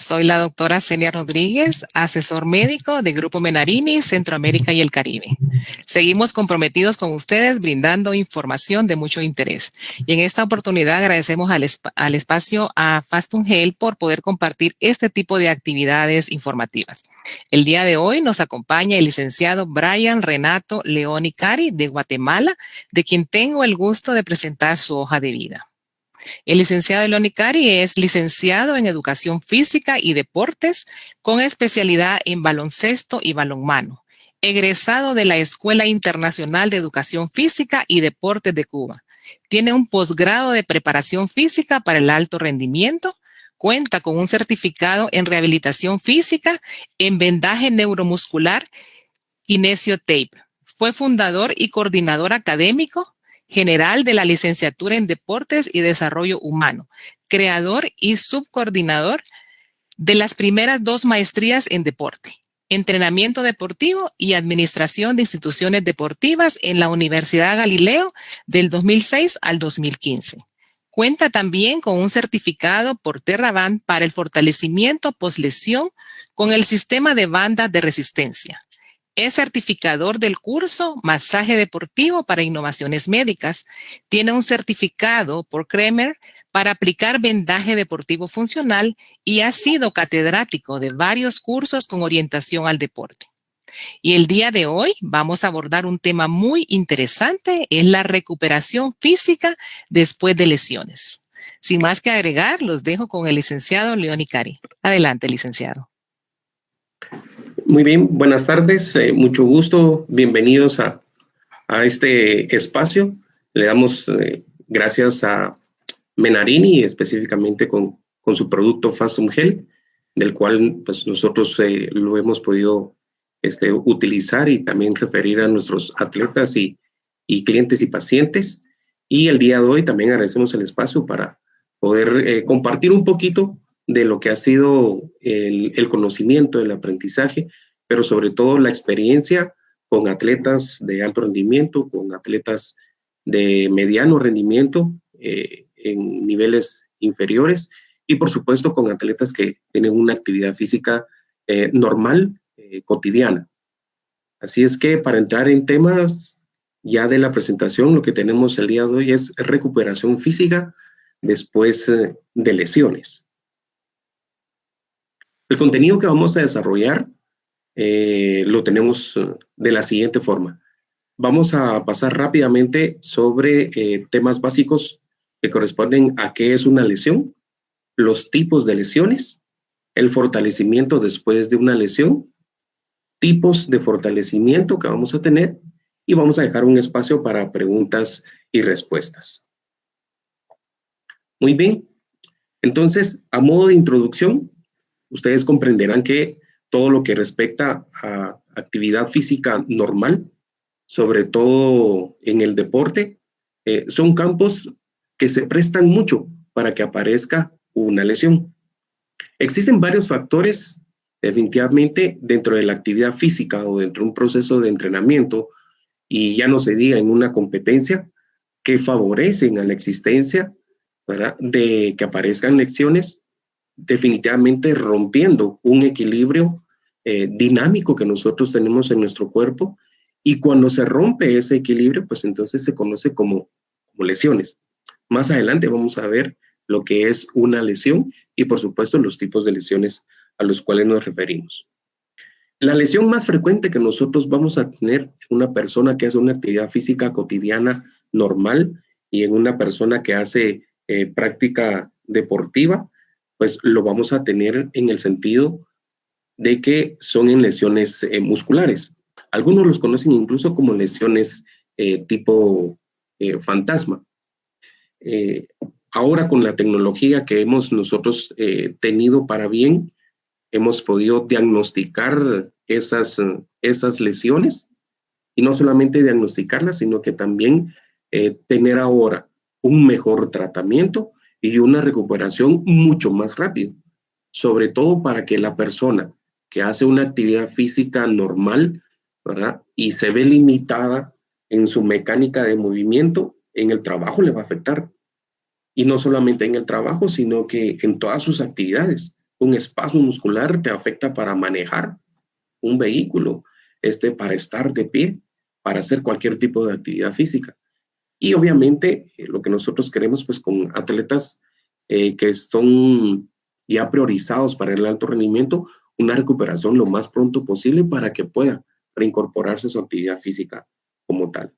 Soy la doctora Celia Rodríguez, asesor médico de Grupo Menarini, Centroamérica y el Caribe. Seguimos comprometidos con ustedes brindando información de mucho interés. Y en esta oportunidad agradecemos al espacio a Fastum Health por poder compartir este tipo de actividades informativas. El día de hoy nos acompaña el licenciado Brian Renato León Icari de Guatemala, de quien tengo el gusto de presentar su hoja de vida. El licenciado León Icari es licenciado en Educación Física y Deportes con especialidad en baloncesto y balonmano, egresado de la Escuela Internacional de Educación Física y Deportes de Cuba. Tiene un posgrado de preparación física para el alto rendimiento. Cuenta con un certificado en rehabilitación física, en vendaje neuromuscular, Kinesiotape. Fue fundador y coordinador académico general de la licenciatura en Deportes y Desarrollo Humano, creador y subcoordinador de las primeras 2 maestrías en deporte, entrenamiento deportivo y administración de instituciones deportivas en la Universidad Galileo del 2006 al 2015. Cuenta también con un certificado por TerraBand para el fortalecimiento poslesión con el sistema de bandas de resistencia. Es certificador del curso Masaje Deportivo para Innovaciones Médicas. Tiene un certificado por Kremer para aplicar vendaje deportivo funcional y ha sido catedrático de varios cursos con orientación al deporte. Y el día de hoy vamos a abordar un tema muy interesante, es la recuperación física después de lesiones. Sin más que agregar, los dejo con el licenciado León Icari. Adelante, licenciado. Muy bien, buenas tardes, mucho gusto, bienvenidos a este espacio. Le damos gracias a Menarini, específicamente con su producto Fastum Health, del cual pues, nosotros lo hemos podido utilizar y también referir a nuestros atletas y clientes y pacientes. Y el día de hoy también agradecemos el espacio para poder compartir un poquito de lo que ha sido el conocimiento, el aprendizaje, pero sobre todo la experiencia con atletas de alto rendimiento, con atletas de mediano rendimiento en niveles inferiores y por supuesto con atletas que tienen una actividad física normal, cotidiana. Así es que para entrar en temas ya de la presentación, lo que tenemos el día de hoy es recuperación física después de lesiones. El contenido que vamos a desarrollar lo tenemos de la siguiente forma. Vamos a pasar rápidamente sobre temas básicos que corresponden a qué es una lesión, los tipos de lesiones, el fortalecimiento después de una lesión, tipos de fortalecimiento que vamos a tener y vamos a dejar un espacio para preguntas y respuestas. Muy bien, entonces a modo de introducción, ustedes comprenderán que todo lo que respecta a actividad física normal, sobre todo en el deporte, son campos que se prestan mucho para que aparezca una lesión. Existen varios factores, definitivamente, dentro de la actividad física o dentro de un proceso de entrenamiento, y ya no se diga en una competencia, que favorecen a la existencia, ¿verdad?, de que aparezcan lesiones, definitivamente rompiendo un equilibrio dinámico que nosotros tenemos en nuestro cuerpo, y cuando se rompe ese equilibrio, pues entonces se conoce como lesiones. Más adelante vamos a ver lo que es una lesión y por supuesto los tipos de lesiones a los cuales nos referimos. La lesión más frecuente que nosotros vamos a tener en una persona que hace una actividad física cotidiana normal y en una persona que hace práctica deportiva, pues lo vamos a tener en el sentido de que son en lesiones musculares. Algunos los conocen incluso como lesiones tipo fantasma. Ahora con la tecnología que hemos nosotros tenido para bien, hemos podido diagnosticar esas lesiones y no solamente diagnosticarlas, sino que también tener ahora un mejor tratamiento y una recuperación mucho más rápido, sobre todo para que la persona que hace una actividad física normal, ¿verdad?, y se ve limitada en su mecánica de movimiento, en el trabajo le va a afectar. Y no solamente en el trabajo, sino que en todas sus actividades, un espasmo muscular te afecta para manejar un vehículo, para estar de pie, para hacer cualquier tipo de actividad física. Y obviamente lo que nosotros queremos pues con atletas que son ya priorizados para el alto rendimiento, una recuperación lo más pronto posible para que pueda reincorporarse a su actividad física como tal.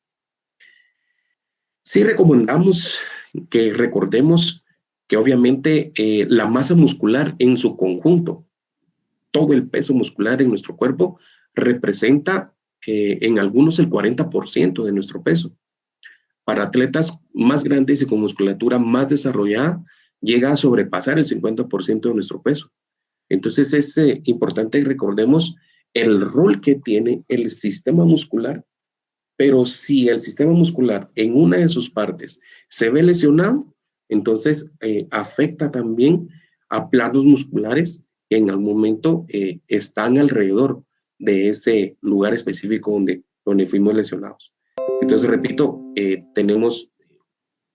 Sí recomendamos que recordemos que obviamente la masa muscular en su conjunto, todo el peso muscular en nuestro cuerpo representa en algunos el 40% de nuestro peso. Para atletas más grandes y con musculatura más desarrollada, llega a sobrepasar el 50% de nuestro peso. Entonces es importante que recordemos el rol que tiene el sistema muscular, pero si el sistema muscular en una de sus partes se ve lesionado, entonces afecta también a planos musculares que en algún momento están alrededor de ese lugar específico donde fuimos lesionados. Entonces, repito, tenemos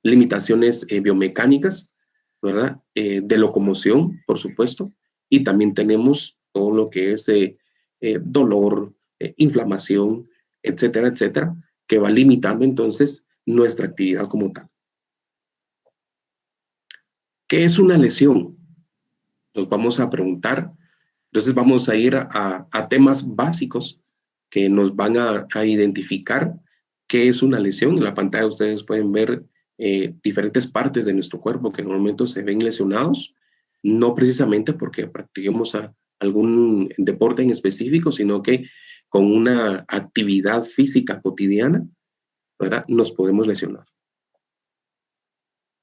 limitaciones biomecánicas, ¿verdad? De locomoción, por supuesto, y también tenemos todo lo que es dolor, inflamación, etcétera, etcétera, que va limitando entonces nuestra actividad como tal. ¿Qué es una lesión? Nos vamos a preguntar. Entonces vamos a ir a temas básicos que nos van a identificar qué es una lesión. En la pantalla ustedes pueden ver diferentes partes de nuestro cuerpo que normalmente se ven lesionados, no precisamente porque practiquemos algún deporte en específico, sino que con una actividad física cotidiana, ¿verdad?, nos podemos lesionar.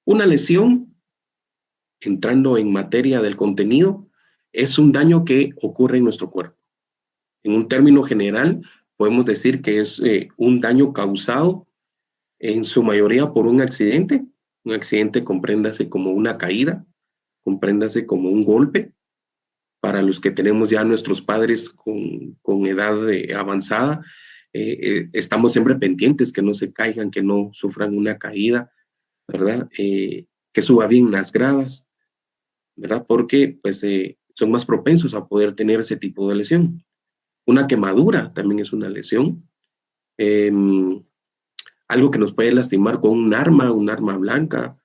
Una lesión, entrando en materia del contenido, es un daño que ocurre en nuestro cuerpo. En un término general, podemos decir que es un daño causado en su mayoría por un accidente. Un accidente compréndase como una caída, compréndase como un golpe. Para los que tenemos ya nuestros padres con edad avanzada, estamos siempre pendientes que no se caigan, que no sufran una caída, ¿verdad? Que suba bien las gradas, ¿verdad? Porque pues, son más propensos a poder tener ese tipo de lesión. Una quemadura también es una lesión. Algo que nos puede lastimar con un arma blanca,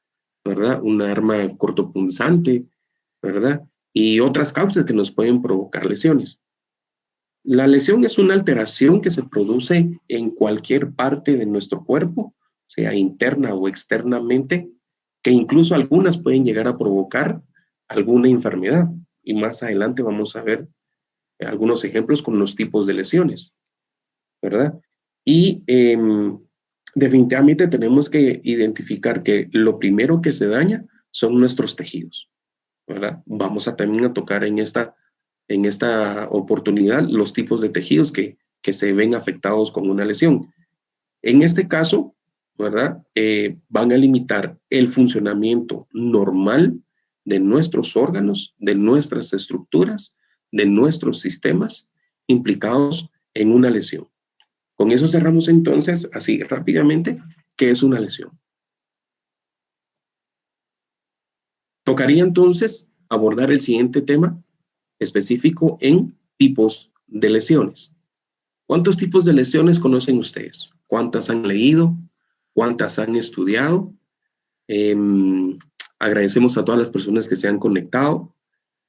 ¿verdad? Un arma cortopunzante, ¿verdad? Y otras causas que nos pueden provocar lesiones. La lesión es una alteración que se produce en cualquier parte de nuestro cuerpo, sea interna o externamente, que incluso algunas pueden llegar a provocar alguna enfermedad. Y más adelante vamos a ver algunos ejemplos con los tipos de lesiones, ¿verdad? Y definitivamente tenemos que identificar que lo primero que se daña son nuestros tejidos, ¿verdad? Vamos también a tocar en esta oportunidad los tipos de tejidos que se ven afectados con una lesión. En este caso, ¿verdad? Van a limitar el funcionamiento normal de nuestros órganos, de nuestras estructuras, de nuestros sistemas implicados en una lesión. Con eso cerramos entonces, así rápidamente, ¿qué es una lesión? Tocaría entonces abordar el siguiente tema específico en tipos de lesiones. ¿Cuántos tipos de lesiones conocen ustedes? ¿Cuántas han leído? ¿Cuántas han estudiado? Agradecemos a todas las personas que se han conectado.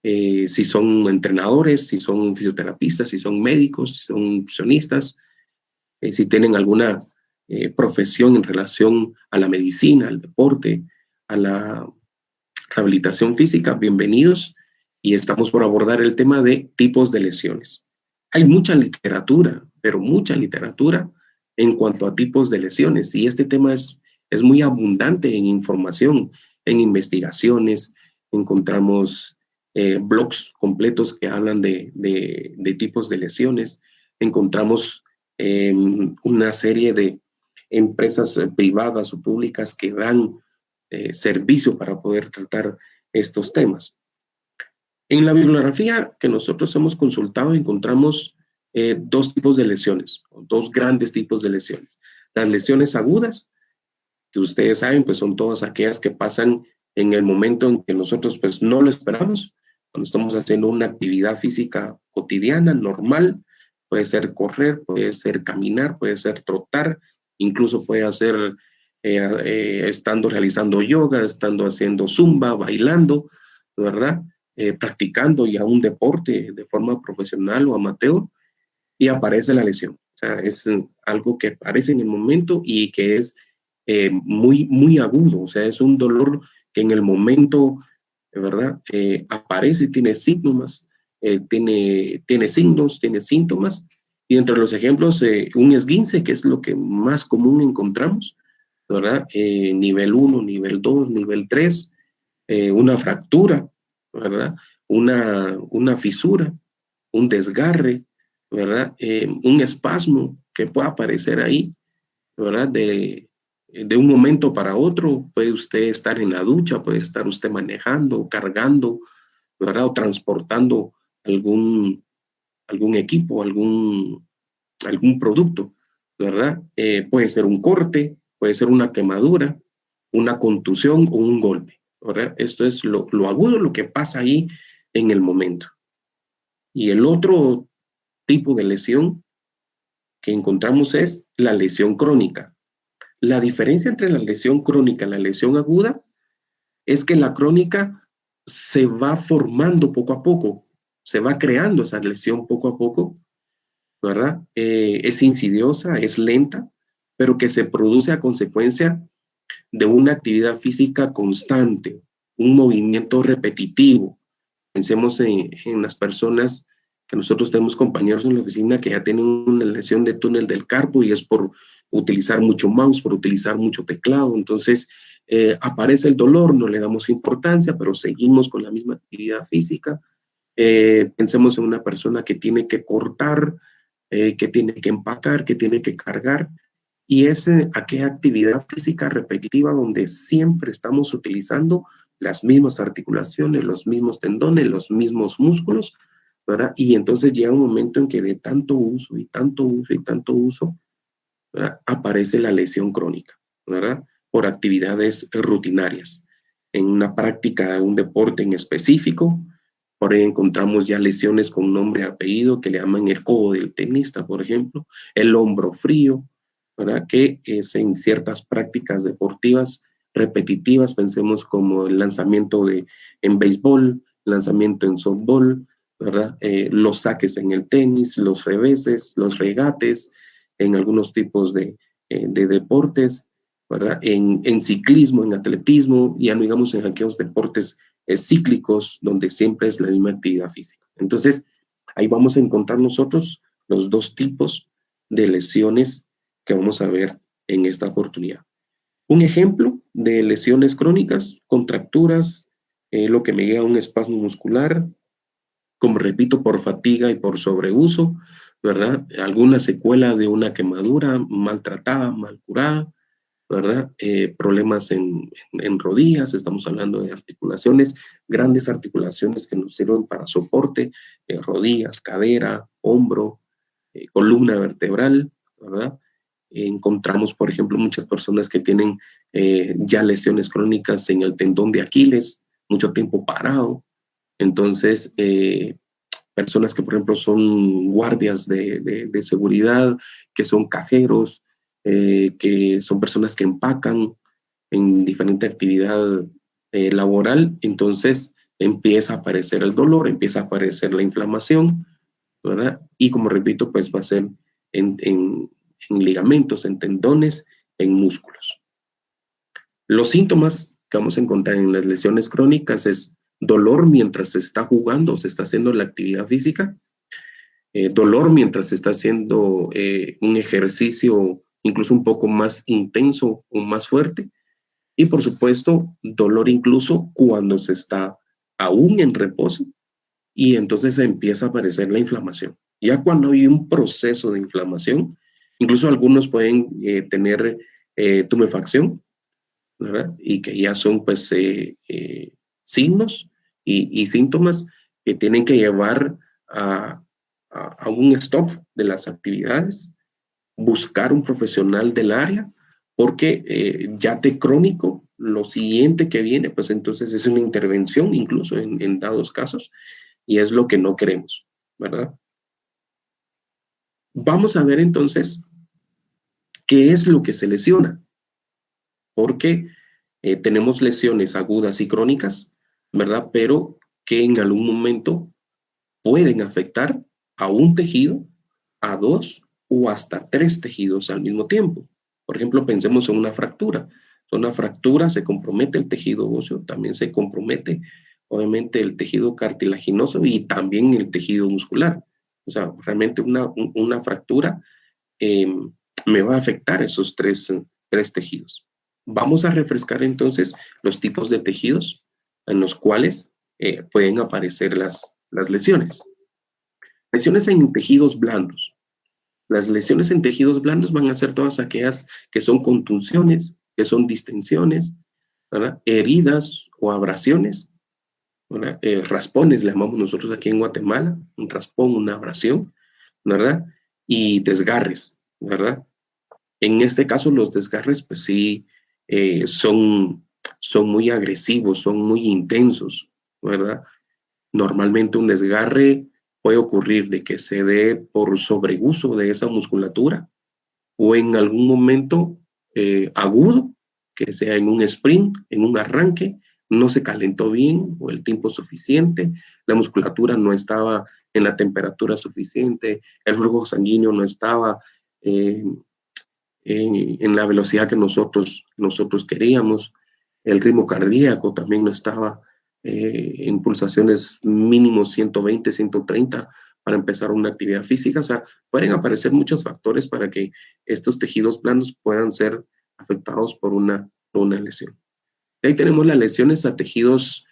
Si son entrenadores, si son fisioterapistas, si son médicos, si son nutricionistas, si tienen alguna profesión en relación a la medicina, al deporte, a la rehabilitación física, bienvenidos. Y estamos por abordar el tema de tipos de lesiones. Hay mucha literatura, pero mucha literatura en cuanto a tipos de lesiones. Y este tema es muy abundante en información, en investigaciones. Encontramos blogs completos que hablan de tipos de lesiones. Encontramos una serie de empresas privadas o públicas que dan servicio para poder tratar estos temas. En la bibliografía que nosotros hemos consultado encontramos dos tipos de lesiones, dos grandes tipos de lesiones. Las lesiones agudas, que ustedes saben, pues son todas aquellas que pasan en el momento en que nosotros pues no lo esperamos, Cuando estamos haciendo una actividad física cotidiana, normal, puede ser correr, puede ser caminar, puede ser trotar, incluso puede ser estando realizando yoga, estando haciendo zumba, bailando, ¿verdad? Practicando ya un deporte de forma profesional o amateur, y aparece la lesión. O sea, es algo que aparece en el momento y que es muy agudo. O sea, es un dolor que en el momento, ¿verdad? Aparece, tiene síntomas, tiene signos, tiene síntomas. Y entre los ejemplos, un esguince, que es lo que más común encontramos, ¿verdad? Nivel 1, nivel 2, nivel 3, una fractura, ¿verdad? Una fisura, un desgarre, ¿verdad? Un espasmo que pueda aparecer ahí, ¿verdad? De un momento para otro, puede usted estar en la ducha, puede estar usted manejando, cargando, ¿verdad? O transportando algún equipo, algún producto, ¿verdad? Puede ser un corte, puede ser una quemadura, una contusión o un golpe, ¿verdad? Esto es lo agudo, lo que pasa ahí en el momento. Y el otro tipo de lesión que encontramos es la lesión crónica. La diferencia entre la lesión crónica y la lesión aguda es que la crónica se va formando poco a poco, se va creando esa lesión poco a poco, ¿verdad? Es insidiosa, es lenta, pero que se produce a consecuencia de una actividad física constante, un movimiento repetitivo. Pensemos en las personas que nosotros tenemos compañeros en la oficina que ya tienen una lesión de túnel del carpo y es por utilizar mucho mouse, por utilizar mucho teclado. Entonces, aparece el dolor, no le damos importancia, pero seguimos con la misma actividad física. Pensemos en una persona que tiene que cortar, que tiene que empacar, que tiene que cargar, y es aquella actividad física repetitiva donde siempre estamos utilizando las mismas articulaciones, los mismos tendones, los mismos músculos, ¿verdad? Y entonces llega un momento en que de tanto uso y tanto uso y tanto uso, ¿verdad? Aparece la lesión crónica, ¿verdad? Por actividades rutinarias. En una práctica de un deporte en específico, por ahí encontramos ya lesiones con nombre y apellido que le llaman el codo del tenista, por ejemplo, el hombro frío, ¿verdad? Que es en ciertas prácticas deportivas repetitivas, pensemos como el lanzamiento en béisbol, lanzamiento en softball, ¿verdad? Los saques en el tenis, los reveses, los regates, en algunos tipos de deportes, ¿verdad? En ciclismo, en atletismo, ya no digamos en aquellos deportes cíclicos donde siempre es la misma actividad física. Entonces, ahí vamos a encontrar nosotros los dos tipos de lesiones que vamos a ver en esta oportunidad. Un ejemplo de lesiones crónicas, contracturas, lo que me lleva a un espasmo muscular, como repito, por fatiga y por sobreuso, ¿verdad? Alguna secuela de una quemadura maltratada, mal curada, ¿verdad? Problemas en rodillas, estamos hablando de articulaciones, grandes articulaciones que nos sirven para soporte, rodillas, cadera, hombro, columna vertebral, ¿verdad? Encontramos, por ejemplo, muchas personas que tienen ya lesiones crónicas en el tendón de Aquiles, mucho tiempo parado. Entonces, personas que, por ejemplo, son guardias de seguridad, que son cajeros, que son personas que empacan en diferente actividad laboral, entonces empieza a aparecer el dolor, empieza a aparecer la inflamación, ¿verdad? Y como repito, pues va a ser en ligamentos, en tendones, en músculos. Los síntomas que vamos a encontrar en las lesiones crónicas es dolor mientras se está jugando, se está haciendo la actividad física, dolor mientras se está haciendo un ejercicio incluso un poco más intenso o más fuerte, y por supuesto dolor incluso cuando se está aún en reposo y entonces empieza a aparecer la inflamación. Ya cuando hay un proceso de inflamación, incluso algunos pueden tener tumefacción, ¿verdad? Y que ya son pues signos y síntomas que tienen que llevar a un stop de las actividades, buscar un profesional del área, porque ya de crónico lo siguiente que viene, pues entonces es una intervención incluso en dados casos, y es lo que no queremos, ¿verdad? Vamos a ver entonces qué es lo que se lesiona, porque tenemos lesiones agudas y crónicas, ¿verdad? Pero que en algún momento pueden afectar a un tejido, a dos o hasta tres tejidos al mismo tiempo. Por ejemplo, pensemos en una fractura. Una fractura se compromete el tejido óseo, también se compromete obviamente el tejido cartilaginoso y también el tejido muscular. O sea, realmente una fractura eh, me va a afectar esos tres tejidos. Vamos a refrescar entonces los tipos de tejidos en los cuales pueden aparecer las lesiones. Lesiones en tejidos blandos. Las lesiones en tejidos blandos van a ser todas aquellas que son contusiones, que son distensiones, ¿verdad? Heridas o abrasiones, ¿verdad? Raspones, le llamamos nosotros aquí en Guatemala, un raspón, una abrasión, ¿verdad? Y desgarres, ¿verdad? En este caso los desgarres, pues sí, son muy agresivos, son muy intensos, ¿verdad? Normalmente un desgarre puede ocurrir de que se dé por sobreuso de esa musculatura o en algún momento agudo, que sea en un sprint, en un arranque, no se calentó bien o el tiempo suficiente, la musculatura no estaba en la temperatura suficiente, el flujo sanguíneo no estaba eh, en la velocidad que nosotros queríamos, el ritmo cardíaco también no estaba en pulsaciones mínimo 120, 130 para empezar una actividad física. O sea, pueden aparecer muchos factores para que estos tejidos blandos puedan ser afectados por una lesión. Y ahí tenemos las lesiones a tejidos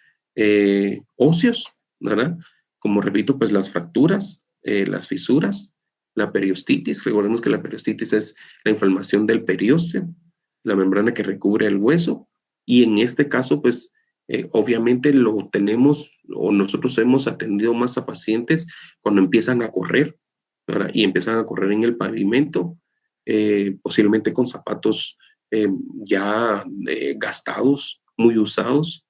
óseos, ¿verdad? Como repito, pues las fracturas, las fisuras, la periostitis. Recordemos que la periostitis es la inflamación del periósteo, la membrana que recubre el hueso. Y en este caso, pues obviamente lo tenemos o nosotros hemos atendido más a pacientes cuando empiezan a correr, ¿verdad? Y empiezan a correr en el pavimento, posiblemente con zapatos ya gastados, muy usados,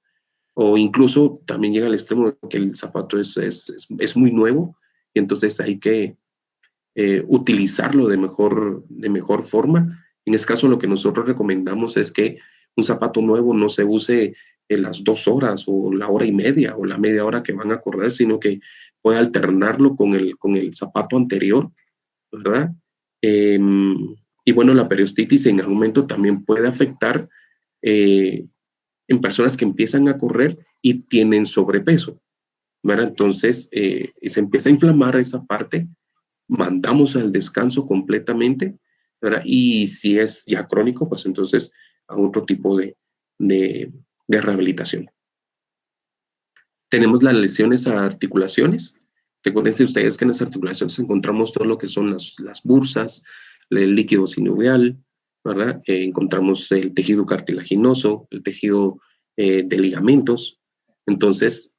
o incluso también llega al extremo de que el zapato es muy nuevo y entonces hay que utilizarlo de mejor forma. En este caso, lo que nosotros recomendamos es que un zapato nuevo no se use en las 2 horas o la hora y media o la media hora que van a correr, sino que pueda alternarlo con el zapato anterior, ¿verdad? Eh, y bueno, la periostitis en algún momento también puede afectar en personas que empiezan a correr y tienen sobrepeso, ¿verdad? Entonces se empieza a inflamar esa parte, mandamos al descanso completamente, ¿verdad? Y si es ya crónico, pues entonces a otro tipo de rehabilitación. Tenemos las lesiones a articulaciones. Recuerden ustedes que en las articulaciones encontramos todo lo que son las bursas, el líquido sinovial, ¿verdad? Encontramos el tejido cartilaginoso, el tejido de ligamentos. Entonces,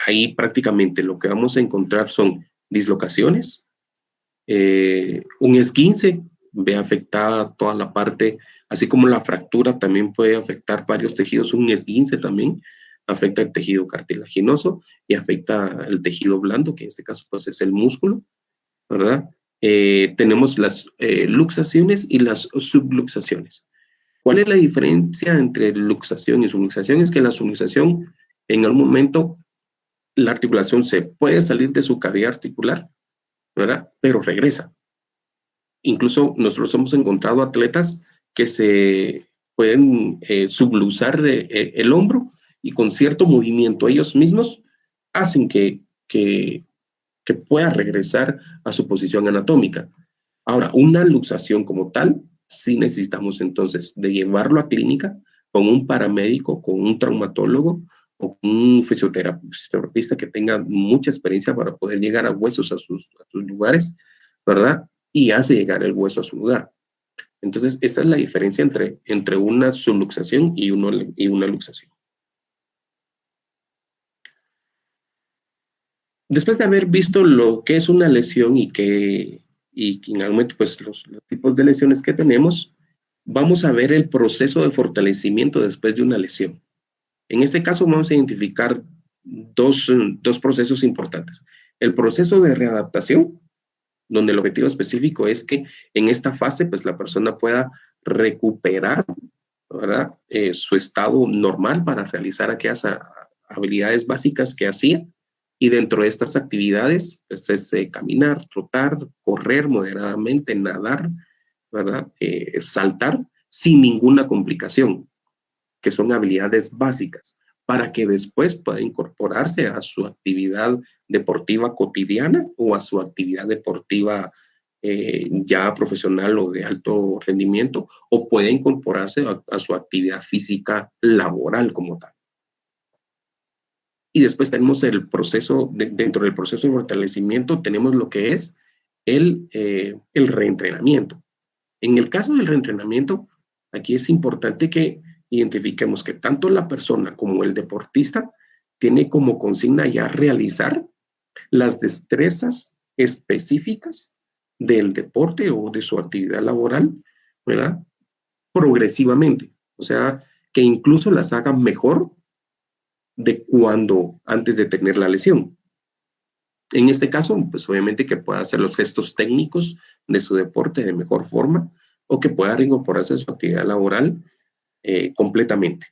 ahí prácticamente lo que vamos a encontrar son dislocaciones, un esguince ve afectada toda la parte, así como la fractura también puede afectar varios tejidos, un esguince también afecta el tejido cartilaginoso y afecta el tejido blando, que en este caso pues es el músculo, ¿verdad? Tenemos las luxaciones y las subluxaciones. ¿Cuál es la diferencia entre luxación y subluxación? Es que la subluxación, en algún momento, la articulación se puede salir de su cavidad articular, ¿verdad? Pero regresa. Incluso nosotros hemos encontrado atletas que se pueden subluxar el hombro y con cierto movimiento ellos mismos hacen que pueda regresar a su posición anatómica. Ahora, una luxación como tal, sí necesitamos entonces de llevarlo a clínica con un paramédico, con un traumatólogo o un fisioterapista que tenga mucha experiencia para poder llegar a huesos a sus lugares, ¿verdad? Y hace llegar el hueso a su lugar. Entonces, esa es la diferencia entre una subluxación y una luxación. Después de haber visto lo que es una lesión y finalmente pues los tipos de lesiones que tenemos, vamos a ver el proceso de fortalecimiento después de una lesión. En este caso vamos a identificar dos procesos importantes. El proceso de readaptación, donde el objetivo específico es que en esta fase pues la persona pueda recuperar, ¿verdad? Su estado normal para realizar aquellas habilidades básicas que hacía, y dentro de estas actividades pues es caminar, trotar, correr moderadamente, nadar, ¿verdad? Saltar sin ninguna complicación, que son habilidades básicas, para que después pueda incorporarse a su actividad deportiva cotidiana o a su actividad deportiva ya profesional o de alto rendimiento, o puede incorporarse a su actividad física laboral como tal. Y después tenemos el proceso, dentro del proceso de fortalecimiento tenemos lo que es el reentrenamiento. En el caso del reentrenamiento, aquí es importante que identifiquemos que tanto la persona como el deportista tiene como consigna ya realizar las destrezas específicas del deporte o de su actividad laboral, ¿verdad? Progresivamente. O sea, que incluso las haga mejor de cuando antes de tener la lesión. En este caso, pues obviamente que pueda hacer los gestos técnicos de su deporte de mejor forma, o que pueda reincorporarse a su actividad laboral completamente.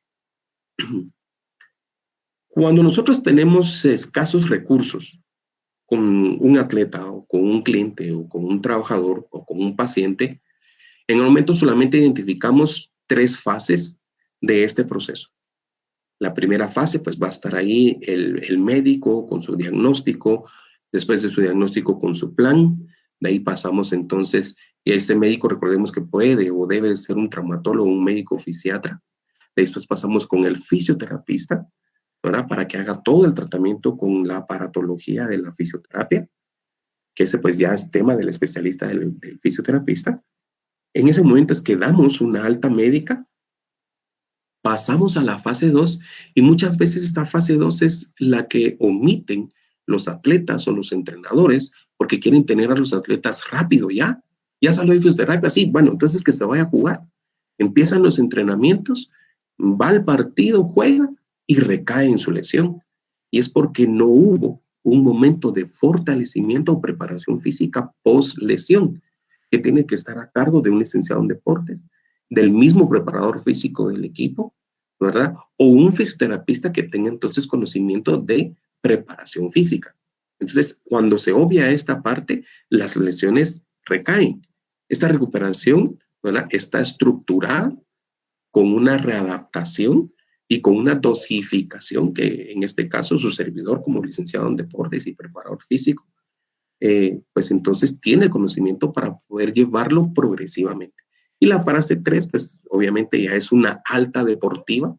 Cuando nosotros tenemos escasos recursos con un atleta o con un cliente o con un trabajador o con un paciente, en el momento solamente identificamos 3 fases de este proceso. La primera fase, pues va a estar ahí el médico con su diagnóstico, después de su diagnóstico con su plan. De ahí pasamos entonces, y este médico recordemos que puede o debe ser un traumatólogo, un médico fisiatra. Después pasamos con el fisioterapista, ¿verdad? Para que haga todo el tratamiento con la aparatología de la fisioterapia, que ese pues ya es tema del especialista del fisioterapista. En ese momento es que damos una alta médica, pasamos a la fase 2, y muchas veces esta fase 2 es la que omiten los atletas o los entrenadores porque quieren tener a los atletas rápido ya. Ya salió de fisioterapia, sí, bueno, entonces que se vaya a jugar. Empiezan los entrenamientos, va al partido, juega y recae en su lesión. Y es porque no hubo un momento de fortalecimiento o preparación física post lesión, que tiene que estar a cargo de un licenciado en deportes, del mismo preparador físico del equipo, ¿verdad? O un fisioterapista que tenga entonces conocimiento de preparación física. Entonces, cuando se obvia esta parte, las lesiones recaen. Esta recuperación, ¿verdad?, está estructurada con una readaptación y con una dosificación que en este caso su servidor como licenciado en deportes y preparador físico, pues entonces tiene el conocimiento para poder llevarlo progresivamente. Y la fase 3, pues obviamente ya es una alta deportiva.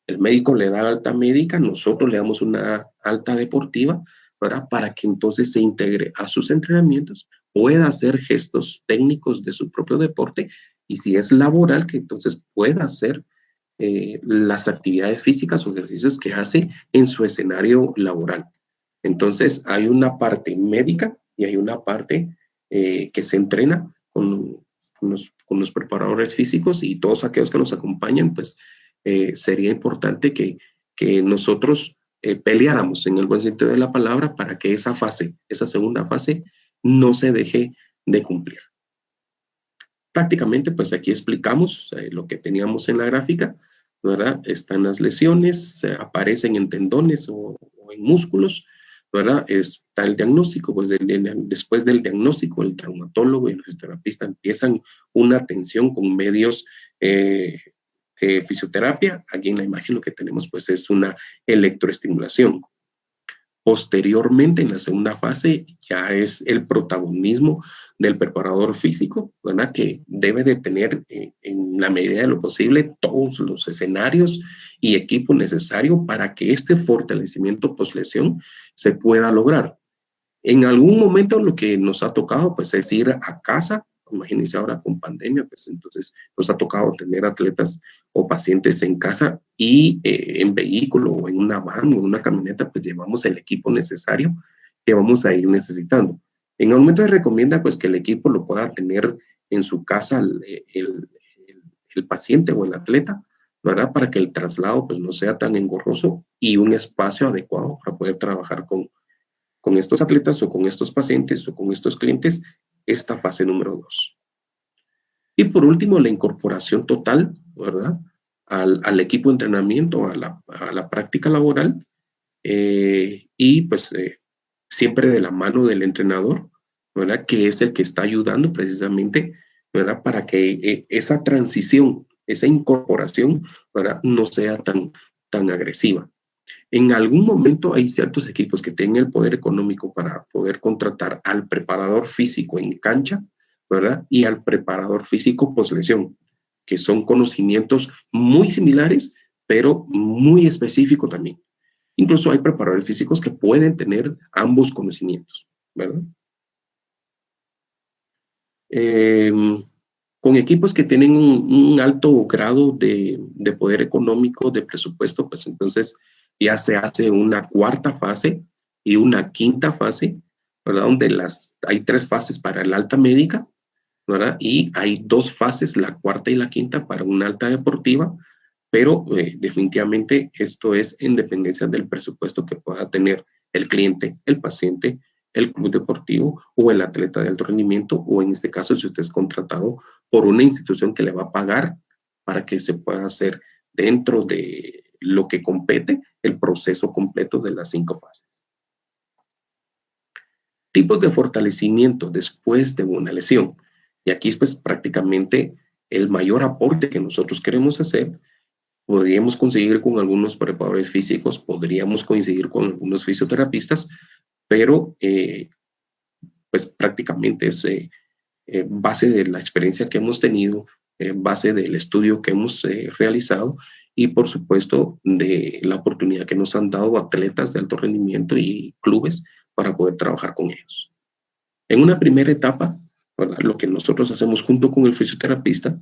El médico le da alta médica, nosotros le damos una alta deportiva, ¿verdad? Para que entonces se integre a sus entrenamientos, pueda hacer gestos técnicos de su propio deporte, y si es laboral, que entonces pueda hacer las actividades físicas o ejercicios que hace en su escenario laboral. Entonces, hay una parte médica y hay una parte que se entrena con los preparadores físicos y todos aquellos que nos acompañan, pues sería importante que nosotros peleáramos en el buen sentido de la palabra para que esa fase, esa segunda fase, no se deje de cumplir. Prácticamente, pues aquí explicamos lo que teníamos en la gráfica, ¿verdad? Están las lesiones, aparecen en tendones o en músculos, ¿verdad? Está el diagnóstico, pues después del diagnóstico, el traumatólogo y el fisioterapista empiezan una atención con medios de fisioterapia. Aquí en la imagen lo que tenemos pues es una electroestimulación. Posteriormente, en la segunda fase, ya es el protagonismo del preparador físico, ¿verdad?, que debe de tener en la medida de lo posible todos los escenarios y equipo necesario para que este fortalecimiento post-lesión se pueda lograr. En algún momento lo que nos ha tocado pues es ir a casa. Imagínense ahora con pandemia, pues entonces nos ha tocado tener atletas o pacientes en casa y en vehículo o en una van o en una camioneta, pues llevamos el equipo necesario que vamos a ir necesitando. En el momento se recomienda pues que el equipo lo pueda tener en su casa el paciente o el atleta, ¿verdad? Para que el traslado pues, no sea tan engorroso y un espacio adecuado para poder trabajar con estos atletas o con estos pacientes o con estos clientes esta fase número 2. Y por último, la incorporación total, ¿verdad? Al equipo de entrenamiento, a la práctica laboral, y pues siempre de la mano del entrenador, ¿verdad? Que es el que está ayudando precisamente, ¿verdad? Para que esa transición, esa incorporación, ¿verdad? No sea tan agresiva. En algún momento hay ciertos equipos que tienen el poder económico para poder contratar al preparador físico en cancha, ¿verdad? Y al preparador físico poslesión, que son conocimientos muy similares, pero muy específicos también. Incluso hay preparadores físicos que pueden tener ambos conocimientos, ¿verdad? Con equipos que tienen un alto grado de poder económico, de presupuesto, pues entonces ya se hace una cuarta fase y una quinta fase, ¿verdad? Donde hay 3 fases para la alta médica, ¿verdad? Y hay 2 fases, la cuarta y la quinta, para una alta deportiva, pero definitivamente esto es en dependencia del presupuesto que pueda tener el cliente, el paciente, el club deportivo o el atleta de alto rendimiento, o en este caso si usted es contratado por una institución que le va a pagar para que se pueda hacer dentro de lo que compete el proceso completo de las 5 fases. Tipos de fortalecimiento después de una lesión. Y aquí es pues prácticamente el mayor aporte que nosotros queremos hacer. Podríamos conseguir con algunos preparadores físicos, podríamos coincidir con algunos fisioterapistas, pero pues prácticamente es base de la experiencia que hemos tenido, base del estudio que hemos realizado y por supuesto de la oportunidad que nos han dado atletas de alto rendimiento y clubes para poder trabajar con ellos. En una primera etapa, ¿verdad? Lo que nosotros hacemos junto con el fisioterapista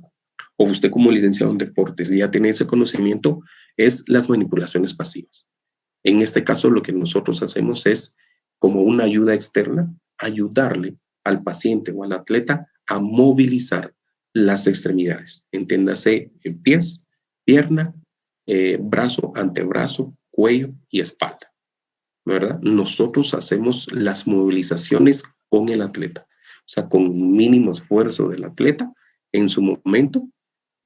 o usted como licenciado en deportes ya tiene ese conocimiento, es las manipulaciones pasivas. En este caso, lo que nosotros hacemos es, como una ayuda externa, ayudarle al paciente o al atleta a movilizar las extremidades. Entiéndase pies, pierna, brazo, antebrazo, cuello y espalda, ¿verdad? Nosotros hacemos las movilizaciones con el atleta, o sea, con mínimo esfuerzo del atleta en su momento.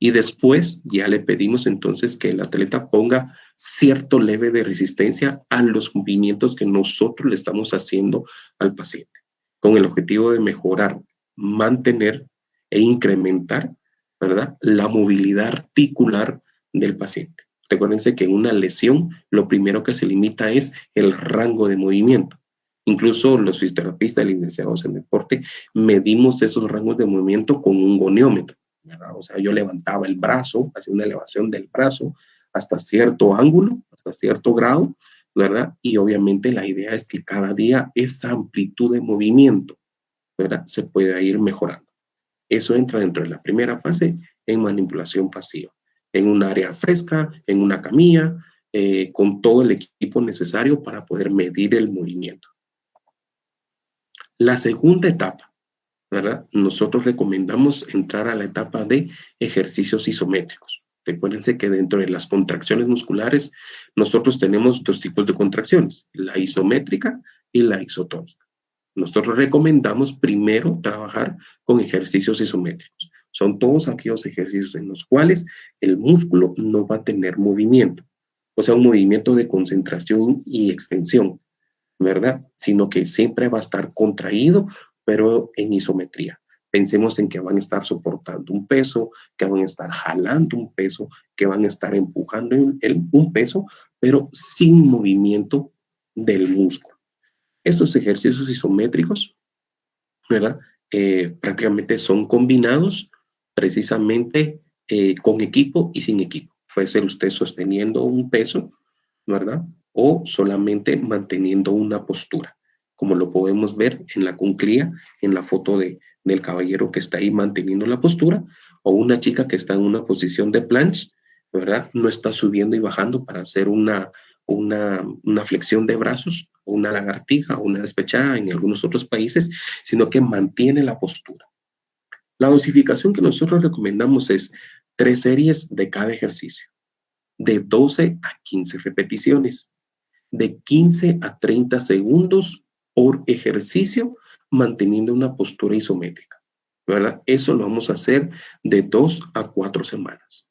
Y después ya le pedimos entonces que el atleta ponga cierto leve de resistencia a los movimientos que nosotros le estamos haciendo al paciente, con el objetivo de mejorar, mantener e incrementar, ¿verdad?, la movilidad articular del paciente. Recuérdense que en una lesión lo primero que se limita es el rango de movimiento. Incluso los fisioterapistas, licenciados en deporte, medimos esos rangos de movimiento con un goniómetro, ¿verdad? O sea, yo levantaba el brazo, hacía una elevación del brazo hasta cierto ángulo, hasta cierto grado, ¿verdad? Y obviamente la idea es que cada día esa amplitud de movimiento, ¿verdad?, se pueda ir mejorando. Eso entra dentro de la primera fase en manipulación pasiva, en un área fresca, en una camilla, con todo el equipo necesario para poder medir el movimiento. La segunda etapa, ¿verdad? Nosotros recomendamos entrar a la etapa de ejercicios isométricos. Recuérdense que dentro de las contracciones musculares nosotros tenemos 2 tipos de contracciones, la isométrica y la isotónica. Nosotros recomendamos primero trabajar con ejercicios isométricos. Son todos aquellos ejercicios en los cuales el músculo no va a tener movimiento, o sea, un movimiento de concentración y extensión, ¿verdad? Sino que siempre va a estar contraído, pero en isometría. Pensemos en que van a estar soportando un peso, que van a estar jalando un peso, que van a estar empujando un peso, pero sin movimiento del músculo. Estos ejercicios isométricos, ¿verdad?, prácticamente son combinados precisamente con equipo y sin equipo. Puede ser usted sosteniendo un peso, ¿verdad?, o solamente manteniendo una postura, como lo podemos ver en la cunclilla, en la foto del caballero que está ahí manteniendo la postura, o una chica que está en una posición de planche, ¿verdad? No está subiendo y bajando para hacer una flexión de brazos, o una lagartija, o una despechada en algunos otros países, sino que mantiene la postura. La dosificación que nosotros recomendamos es 3 series de cada ejercicio, de 12 a 15 repeticiones, de 15 a 30 segundos por ejercicio, manteniendo una postura isométrica, ¿verdad? Eso lo vamos a hacer de 2 a 4 semanas.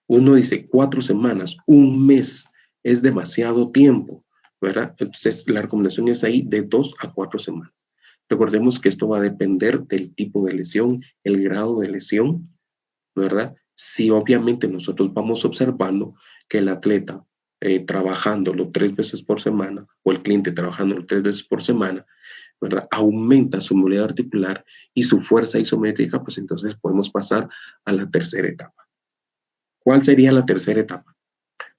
Uno dice 4 semanas, un mes es demasiado tiempo, ¿verdad? Entonces la recomendación es ahí de 2 a 4 semanas. Recordemos que esto va a depender del tipo de lesión, el grado de lesión, ¿verdad? Si obviamente nosotros vamos observando que el atleta trabajándolo 3 veces por semana o el cliente trabajándolo 3 veces por semana, ¿verdad? Aumenta su movilidad articular y su fuerza isométrica, pues entonces podemos pasar a la tercera etapa. ¿Cuál sería la tercera etapa?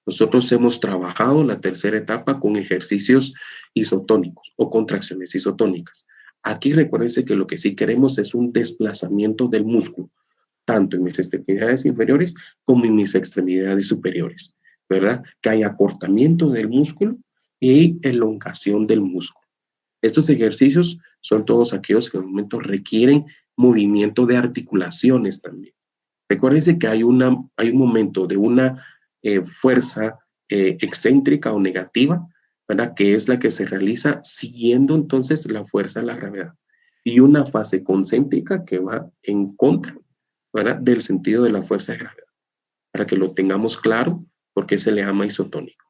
Nosotros hemos trabajado la tercera etapa con ejercicios isotónicos o contracciones isotónicas. Aquí recuérdense que lo que sí queremos es un desplazamiento del músculo, tanto en mis extremidades inferiores como en mis extremidades superiores, ¿verdad? Que hay acortamiento del músculo y elongación del músculo. Estos ejercicios son todos aquellos que en un momento requieren movimiento de articulaciones también. Recuérdense que hay un momento de una fuerza excéntrica o negativa, ¿verdad? Que es la que se realiza siguiendo entonces la fuerza de la gravedad. Y una fase concéntrica que va en contra, ¿verdad? Del sentido de la fuerza de gravedad. Para que lo tengamos claro, porque se le llama isotónico.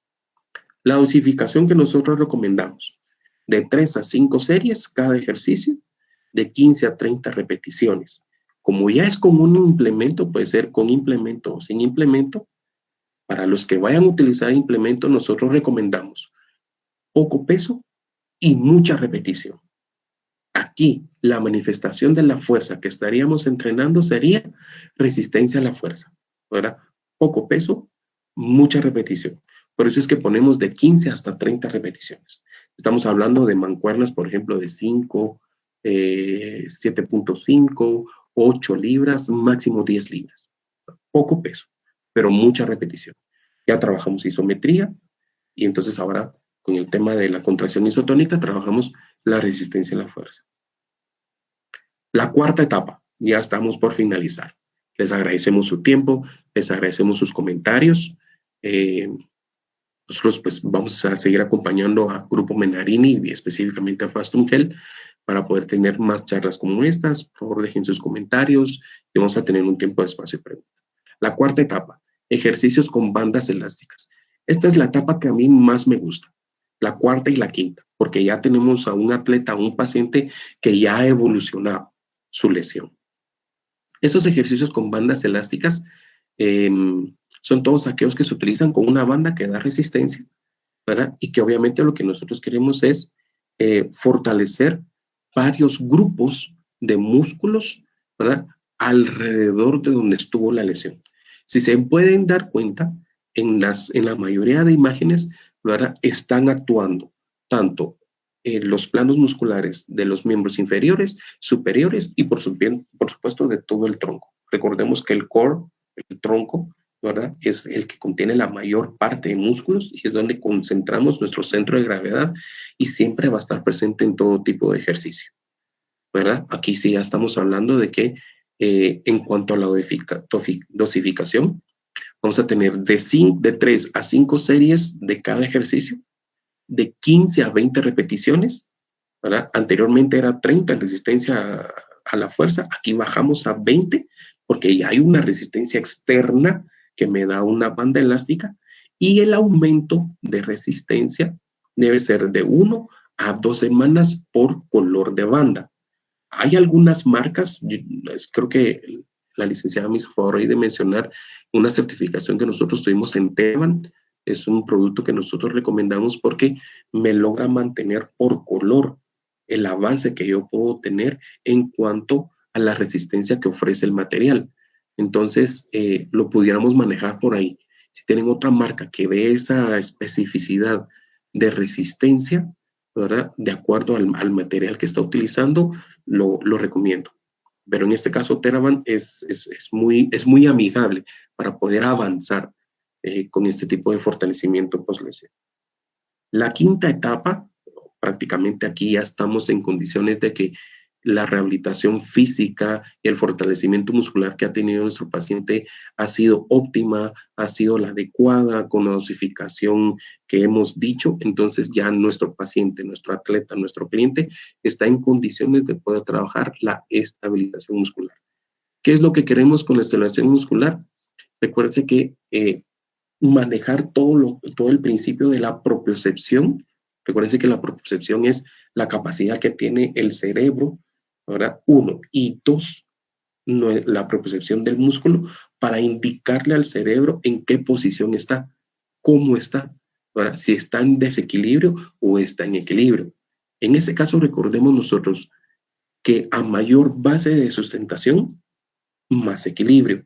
La dosificación que nosotros recomendamos, de 3 a 5 series cada ejercicio, de 15 a 30 repeticiones. Como ya es con un implemento, puede ser con implemento o sin implemento. Para los que vayan a utilizar implemento, nosotros recomendamos poco peso y mucha repetición. Aquí, la manifestación de la fuerza que estaríamos entrenando sería resistencia a la fuerza, ¿verdad? Poco peso, mucha repetición. Por eso es que ponemos de 15 hasta 30 repeticiones. Estamos hablando de mancuernas, por ejemplo, de 5, 7.5, 8 libras, máximo 10 libras. Poco peso, pero mucha repetición. Ya trabajamos isometría y entonces ahora con el tema de la contracción isotónica trabajamos la resistencia a la fuerza. La cuarta etapa, ya estamos por finalizar. Les agradecemos su tiempo, les agradecemos sus comentarios. Nosotros pues vamos a seguir acompañando a Grupo Menarini y específicamente a Fastum Health para poder tener más charlas como estas. Por favor, dejen sus comentarios y vamos a tener un tiempo de espacio de preguntas. La cuarta etapa, ejercicios con bandas elásticas. Esta es la etapa que a mí más me gusta, la cuarta y la quinta, porque ya tenemos a un atleta, a un paciente que ya ha evolucionado su lesión. Estos ejercicios con bandas elásticas son todos aquellos que se utilizan con una banda que da resistencia, ¿verdad? Y que obviamente lo que nosotros queremos es fortalecer varios grupos de músculos, ¿verdad? Alrededor de donde estuvo la lesión. Si se pueden dar cuenta, en la mayoría de imágenes, ¿verdad? Están actuando tanto los planos musculares de los miembros inferiores, superiores y por supuesto de todo el tronco. Recordemos que el core, el tronco, ¿verdad? Es el que contiene la mayor parte de músculos y es donde concentramos nuestro centro de gravedad y siempre va a estar presente en todo tipo de ejercicio, ¿verdad? Aquí sí ya estamos hablando de que en cuanto a la dosificación, vamos a tener de 3 a 5 series de cada ejercicio, de 15 a 20 repeticiones, ¿verdad? Anteriormente era 30 en resistencia a la fuerza, aquí bajamos a 20 porque ya hay una resistencia externa que me da una banda elástica y el aumento de resistencia debe ser de 1 a 2 semanas por color de banda. Hay algunas marcas, creo que la licenciada me hizo favor ahí de mencionar una certificación que nosotros tuvimos en Teban. Es un producto que nosotros recomendamos porque me logra mantener por color el avance que yo puedo tener en cuanto a la resistencia que ofrece el material. Entonces, lo pudiéramos manejar por ahí. Si tienen otra marca que dé esa especificidad de resistencia, ¿verdad? De acuerdo al material que está utilizando, lo recomiendo. Pero en este caso, TheraBand es muy amigable para poder avanzar con este tipo de fortalecimiento post-lesión. La quinta etapa, prácticamente aquí ya estamos en condiciones de que la rehabilitación física y el fortalecimiento muscular que ha tenido nuestro paciente ha sido óptima, ha sido la adecuada con la dosificación que hemos dicho, entonces ya nuestro paciente, nuestro atleta, nuestro cliente está en condiciones de poder trabajar la estabilización muscular. ¿Qué es lo que queremos con la estabilización muscular? Recuérdense que manejar todo el principio de la propiocepción. Recuérdense que la propiocepción es la capacidad que tiene el cerebro, ¿verdad? 1, y 2, la propiocepción del músculo para indicarle al cerebro en qué posición está, cómo está, ¿verdad? Si está en desequilibrio o está en equilibrio. En ese caso, recordemos nosotros que a mayor base de sustentación, más equilibrio.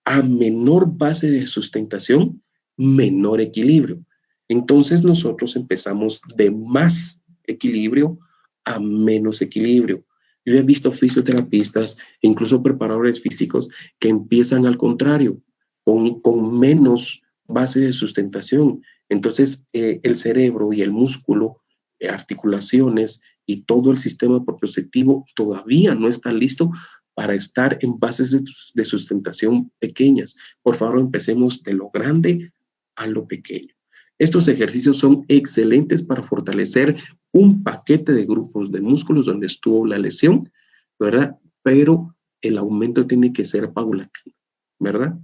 A menor base de sustentación, menor equilibrio. Entonces nosotros empezamos de más equilibrio a menos equilibrio. Yo he visto fisioterapistas, incluso preparadores físicos, que empiezan al contrario, con menos base de sustentación. Entonces el cerebro y el músculo, articulaciones y todo el sistema propioceptivo todavía no está listo para estar en bases de sustentación pequeñas. Por favor, empecemos de lo grande a lo pequeño. Estos ejercicios son excelentes para fortalecer un paquete de grupos de músculos donde estuvo la lesión, ¿verdad? Pero el aumento tiene que ser paulatino, ¿verdad?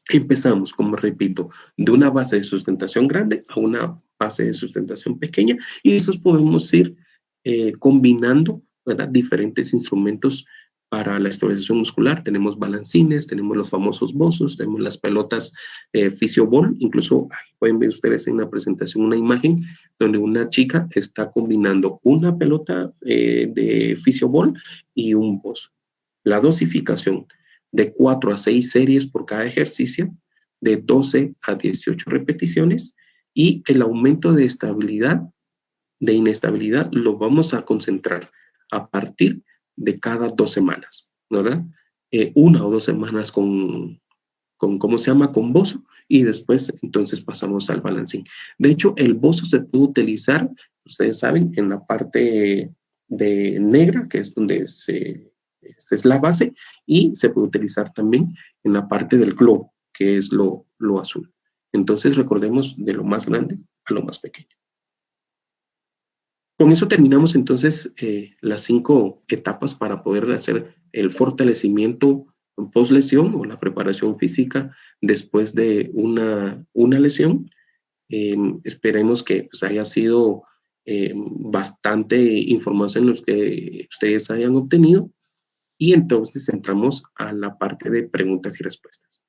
Empezamos, como repito, de una base de sustentación grande a una base de sustentación pequeña y esos podemos ir combinando, ¿verdad? Diferentes instrumentos para la estabilización muscular. Tenemos balancines, tenemos los famosos bozos, tenemos las pelotas Physioball. Incluso ahí pueden ver ustedes en la presentación una imagen donde una chica está combinando una pelota de Physioball y un bozo. La dosificación de 4 a 6 series por cada ejercicio, de 12 a 18 repeticiones, y el aumento de estabilidad, de inestabilidad, lo vamos a concentrar a partir de cada 2 semanas, ¿verdad? 1 o 2 semanas con ¿cómo se llama? Con bozo, y después entonces pasamos al balancín. De hecho, el bozo se puede utilizar, ustedes saben, en la parte de negra, que es donde es la base, y se puede utilizar también en la parte del globo, que es lo azul. Entonces, recordemos de lo más grande a lo más pequeño. Con eso terminamos entonces las 5 etapas para poder hacer el fortalecimiento post lesión o la preparación física después de una lesión. Esperemos que pues, haya sido bastante información los que ustedes hayan obtenido y entonces entramos a la parte de preguntas y respuestas.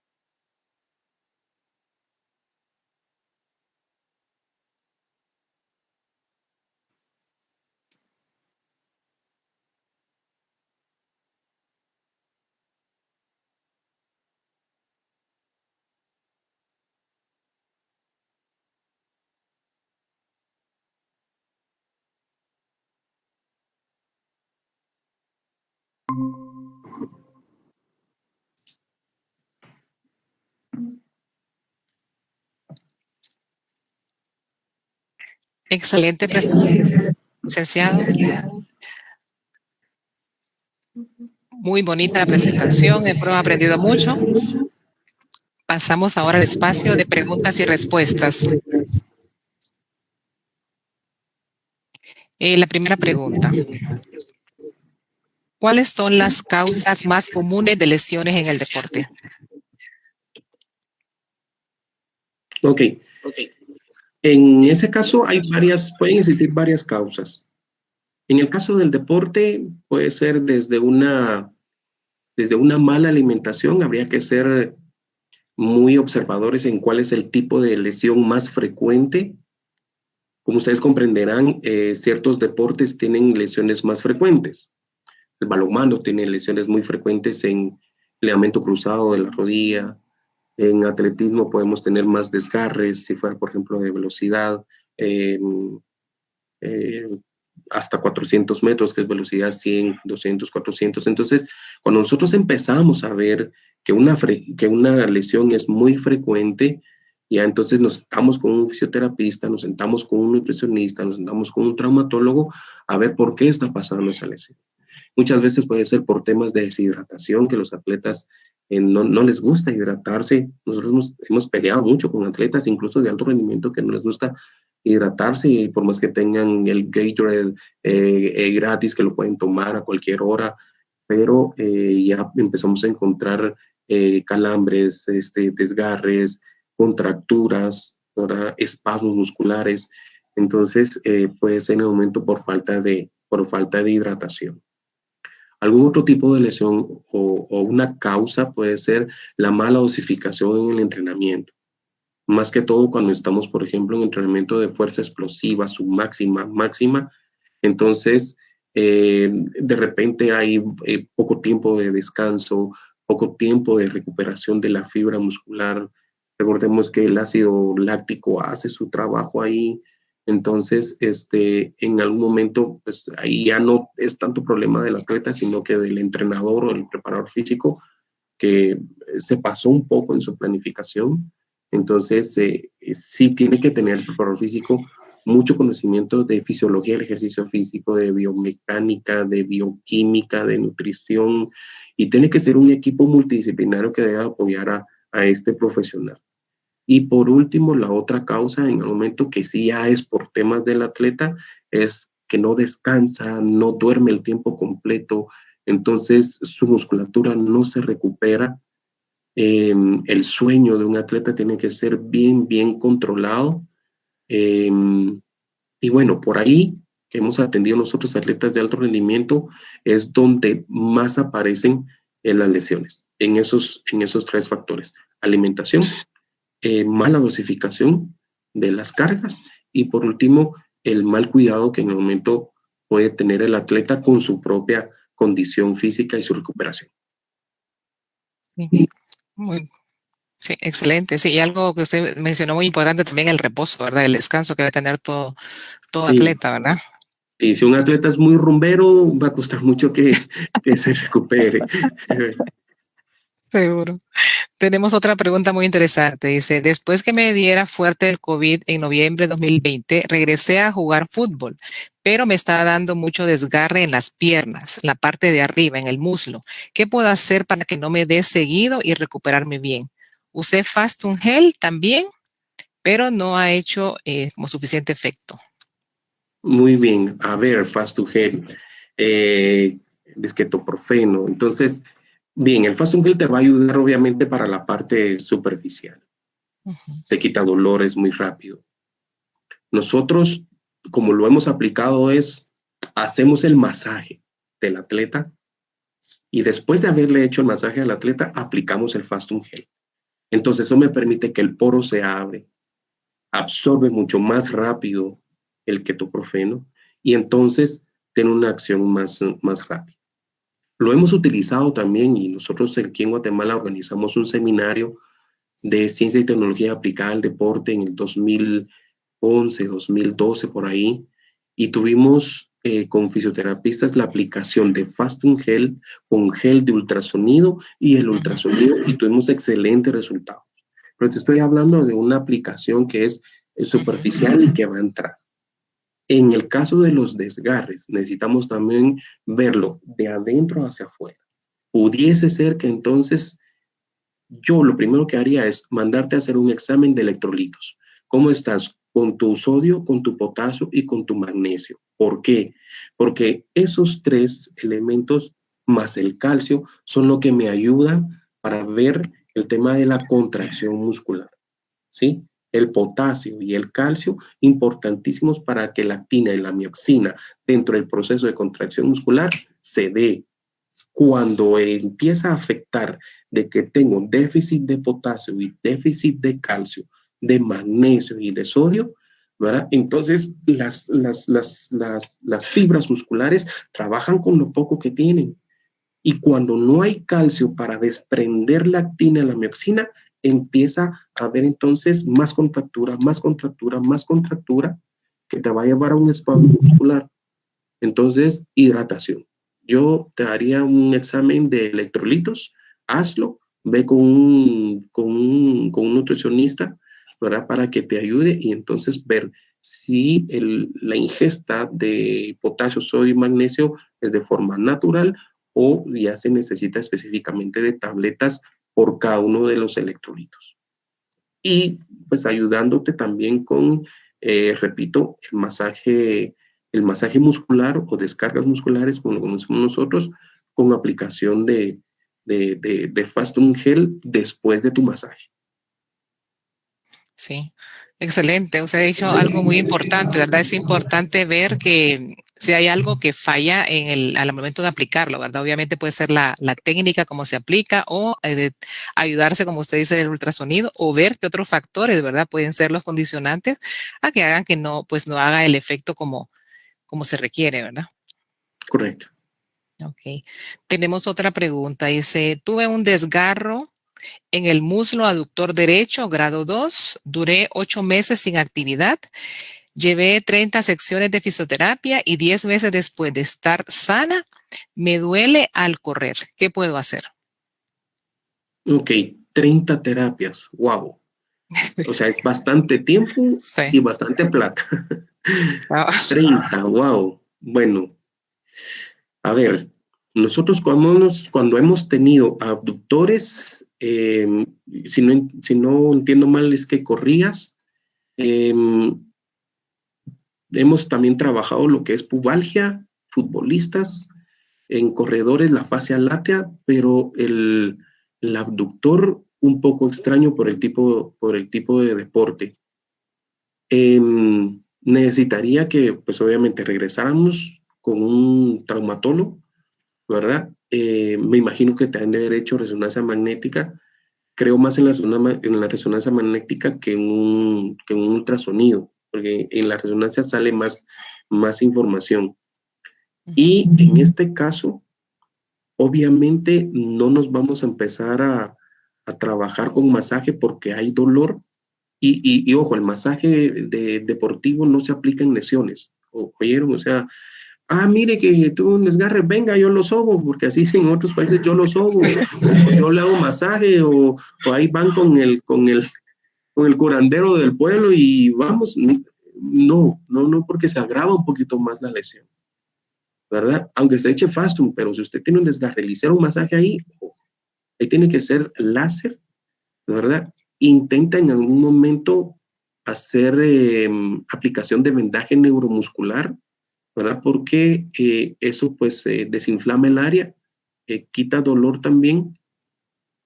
Excelente presentación, licenciado. Muy bonita la presentación, hemos aprendido mucho. Pasamos ahora al espacio de preguntas y respuestas. La primera pregunta. ¿Cuáles son las causas más comunes de lesiones en el deporte? Ok. En ese caso pueden existir varias causas. En el caso del deporte puede ser desde una mala alimentación, habría que ser muy observadores en cuál es el tipo de lesión más frecuente. Como ustedes comprenderán, ciertos deportes tienen lesiones más frecuentes. El balonmano tiene lesiones muy frecuentes en ligamento cruzado de la rodilla. En atletismo podemos tener más desgarres, si fuera, por ejemplo, de velocidad, hasta 400 metros, que es velocidad 100, 200, 400. Entonces, cuando nosotros empezamos a ver que una lesión es muy frecuente, ya entonces nos sentamos con un fisioterapista, nos sentamos con un nutricionista, nos sentamos con un traumatólogo a ver por qué está pasando esa lesión. Muchas veces puede ser por temas de deshidratación, que los atletas no les gusta hidratarse. Nosotros hemos peleado mucho con atletas, incluso de alto rendimiento, que no les gusta hidratarse, y por más que tengan el Gatorade gratis, que lo pueden tomar a cualquier hora, pero ya empezamos a encontrar calambres, desgarres, contracturas, ¿verdad? Espasmos musculares. Entonces, puede ser en el momento por falta de hidratación. Algún otro tipo de lesión o una causa puede ser la mala dosificación en el entrenamiento. Más que todo cuando estamos, por ejemplo, en entrenamiento de fuerza explosiva, su máxima, entonces de repente hay poco tiempo de descanso, poco tiempo de recuperación de la fibra muscular. Recordemos que el ácido láctico hace su trabajo ahí. Entonces, en algún momento, pues ahí ya no es tanto problema del atleta, sino que del entrenador o del preparador físico, que se pasó un poco en su planificación. Entonces, sí tiene que tener el preparador físico mucho conocimiento de fisiología del ejercicio físico, de biomecánica, de bioquímica, de nutrición, y tiene que ser un equipo multidisciplinario que debe apoyar a este profesional. Y por último, la otra causa, en el momento que sí ya es por temas del atleta, es que no descansa, no duerme el tiempo completo, entonces su musculatura no se recupera. El sueño de un atleta tiene que ser bien controlado. Y bueno, por ahí que hemos atendido nosotros atletas de alto rendimiento, es donde más aparecen las lesiones, en esos tres factores: alimentación, mala dosificación de las cargas, y por último, el mal cuidado que en el momento puede tener el atleta con su propia condición física y su recuperación. Muy, sí, excelente. Sí, y algo que usted mencionó muy importante también, el reposo, ¿verdad? El descanso que debe tener todo Sí, atleta, ¿verdad? y si un atleta es muy rumbero, va a costar mucho que se recupere. Seguro. Tenemos otra pregunta muy interesante. Dice, después que me diera fuerte el COVID en noviembre de 2020, regresé a jugar fútbol, pero me está dando mucho desgarre en las piernas, la parte de arriba, en el muslo. ¿Qué puedo hacer para que no me dé seguido y recuperarme bien? Usé Fastun Gel también, pero no ha hecho como suficiente efecto. Muy bien, a ver, Fast2Gel, ketoprofeno. Entonces, bien, el Fast2Gel te va a ayudar obviamente para la parte superficial. Te quita dolores muy rápido. Nosotros, como lo hemos aplicado, hacemos el masaje del atleta, y después de haberle hecho el masaje al atleta, aplicamos el Fast2Gel. Entonces, eso me permite que el poro se abre, absorbe mucho más rápido el ketoprofeno, y entonces tiene una acción más rápida. Lo hemos utilizado también, y nosotros aquí en Guatemala organizamos un seminario de ciencia y tecnología aplicada al deporte en el 2011, 2012, por ahí, y tuvimos con fisioterapistas la aplicación de Fastun Gel con gel de ultrasonido y el ultrasonido, y tuvimos excelentes resultados. Pero te estoy hablando de una aplicación que es superficial y que va a entrar. En el caso de los desgarres, necesitamos también verlo de adentro hacia afuera. Pudiese ser que entonces yo lo primero que haría es mandarte a hacer un examen de electrolitos. ¿Cómo estás con tu sodio, con tu potasio y con tu magnesio? ¿Por qué? Porque esos tres elementos más el calcio son lo que me ayudan para ver el tema de la contracción muscular, ¿sí? El potasio y el calcio, importantísimos para que la actina y la mioxina dentro del proceso de contracción muscular se dé. Cuando empieza a afectar de que tengo déficit de potasio y déficit de calcio, de magnesio y de sodio, ¿verdad? Entonces las fibras musculares trabajan con lo poco que tienen. Y cuando no hay calcio para desprender la actina y la mioxina, empieza a haber entonces más contractura, que te va a llevar a un espasmo muscular. Entonces, hidratación. Yo te haría un examen de electrolitos, hazlo, ve con un nutricionista, ¿verdad? Para que te ayude, y entonces ver si la ingesta de potasio, sodio y magnesio es de forma natural o ya se necesita específicamente de tabletas por cada uno de los electrolitos. Y pues ayudándote también con, repito, el masaje muscular o descargas musculares, como lo conocemos nosotros, con aplicación de Fastum Gel después de tu masaje. Sí, excelente. Usted ha dicho algo muy importante, ¿verdad? Es importante ver que si hay algo que falla al momento de aplicarlo, ¿verdad? Obviamente puede ser la técnica, cómo se aplica, o ayudarse, como usted dice, del ultrasonido, o ver qué otros factores, ¿verdad? Pueden ser los condicionantes a que hagan que no, pues no haga el efecto como se requiere, ¿verdad? Correcto. Ok. Tenemos otra pregunta. Dice, tuve un desgarro en el muslo aductor derecho, grado 2. Duré 8 meses sin actividad. Llevé 30 secciones de fisioterapia y 10 meses después de estar sana, me duele al correr. ¿Qué puedo hacer? Ok, 30 terapias. Wow. O sea, es bastante tiempo Sí. y bastante plata. Ah, 30, wow. Bueno, a ver, nosotros cuando hemos tenido abductores, si no entiendo mal, es que corrías. Hemos también trabajado lo que es pubalgia, futbolistas, en corredores la fascia látea, pero el abductor un poco extraño por el tipo de deporte. Necesitaría que, pues obviamente, regresáramos con un traumatólogo, ¿verdad? Me imagino que te han de haber hecho resonancia magnética. Creo más en la resonancia magnética que en un ultrasonido, porque en la resonancia sale más información. Y en este caso, obviamente no nos vamos a empezar a trabajar con masaje porque hay dolor. Y ojo, el masaje deportivo no se aplica en lesiones. ¿Oyeron? O sea, mire que tuvo un desgarre, venga, yo lo sobo, porque así en otros países yo lo sobo, o yo le hago masaje, o ahí van con el curandero del pueblo y vamos. No, no, no, porque se agrava un poquito más la lesión, ¿verdad? Aunque se eche Fastum, pero si usted tiene un desgarre, le hicieron un masaje ahí, ahí tiene que ser láser, ¿verdad? Intenta en algún momento hacer aplicación de vendaje neuromuscular, ¿verdad? Porque eso pues desinflama el área, quita dolor también,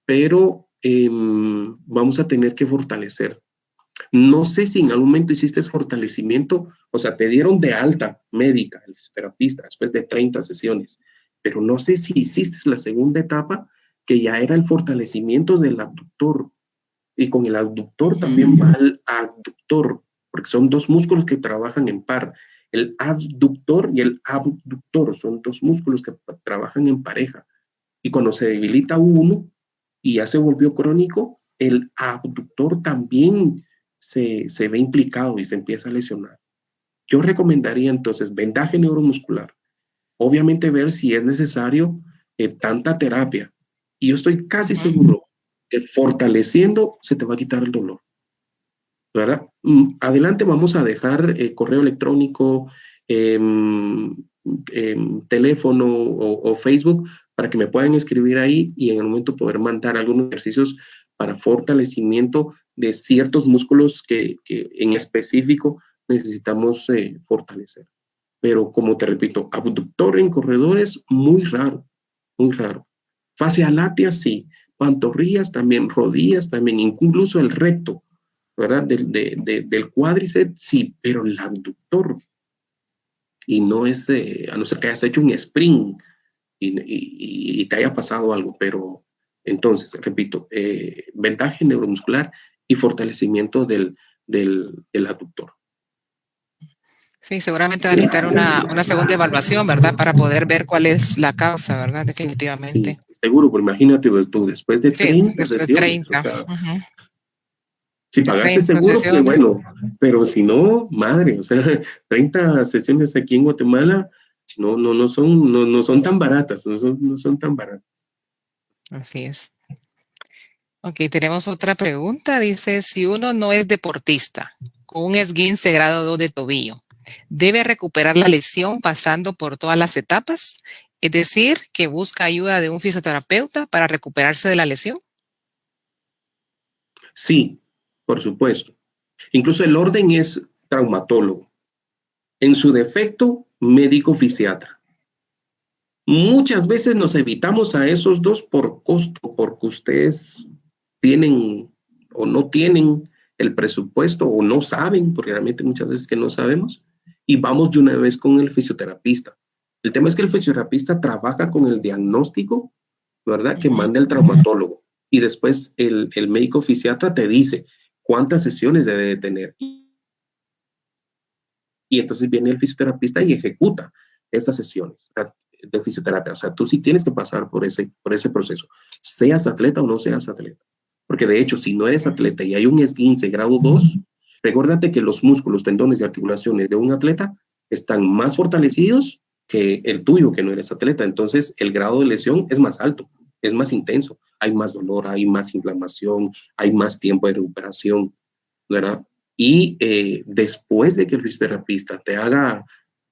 pero vamos a tener que fortalecer. No sé si en algún momento hiciste fortalecimiento, o sea, te dieron de alta médica, el fisioterapeuta, después de 30 sesiones, pero no sé si hiciste la segunda etapa, que ya era el fortalecimiento del abductor, y con el abductor también va el abductor, porque son dos músculos que trabajan en par. El abductor y el abductor son dos músculos que trabajan en pareja. Y cuando se debilita uno y ya se volvió crónico, el abductor también se ve implicado y se empieza a lesionar. Yo recomendaría entonces vendaje neuromuscular. Obviamente ver si es necesario tanta terapia. Y yo estoy casi seguro que fortaleciendo se te va a quitar el dolor, ¿verdad? Adelante vamos a dejar correo electrónico, teléfono o Facebook para que me puedan escribir ahí y en el momento poder mandar algunos ejercicios para fortalecimiento de ciertos músculos que en específico necesitamos fortalecer. Pero como te repito, abductor en corredores, muy raro, muy raro. Fascia látea, sí. Pantorrillas también, rodillas también, incluso el recto, ¿verdad? Del cuádriceps, sí, pero el abductor. Y no es, a no ser que hayas hecho un sprint y te haya pasado algo, pero entonces, repito, vendaje neuromuscular y fortalecimiento del abductor. Sí, seguramente va a necesitar una segunda evaluación, ¿verdad? Para poder ver cuál es la causa, ¿verdad? Sí, Definitivamente. seguro, pero imagínate pues, tú después de Sí, 30 después de sesiones, o 30. sea, Ujú. si De pagaste 30 seguro, que sesiones. bueno, pero si no, madre, o sea, 30 sesiones aquí en Guatemala no son tan baratas, no son tan baratas. Así es. Ok, tenemos otra pregunta. Dice, si uno no es deportista, con un esguince grado 2 de tobillo, ¿debe recuperar la lesión pasando por todas las etapas? Es decir, que busca ayuda de un fisioterapeuta para recuperarse de la lesión. Sí, por supuesto. Incluso el orden es traumatólogo. En su defecto, médico fisiatra. Muchas veces nos evitamos a esos dos por costo, porque ustedes tienen o no tienen el presupuesto o no saben, porque realmente muchas veces que no sabemos, y vamos de una vez con el fisioterapista. El tema es que el fisioterapista trabaja con el diagnóstico, ¿verdad? Que manda el traumatólogo. Y después el médico fisiatra te dice cuántas sesiones debe de tener. Y entonces viene el fisioterapista y ejecuta estas sesiones de fisioterapia. O sea, tú sí tienes que pasar por ese proceso, seas atleta o no seas atleta. Porque de hecho, si no eres atleta y hay un esguince grado 2, recuérdate que los músculos, tendones y articulaciones de un atleta están más fortalecidos que el tuyo, que no eres atleta. Entonces, el grado de lesión es más alto, es más intenso. Hay más dolor, hay más inflamación, hay más tiempo de recuperación, ¿verdad? Y después de que el fisioterapista te haga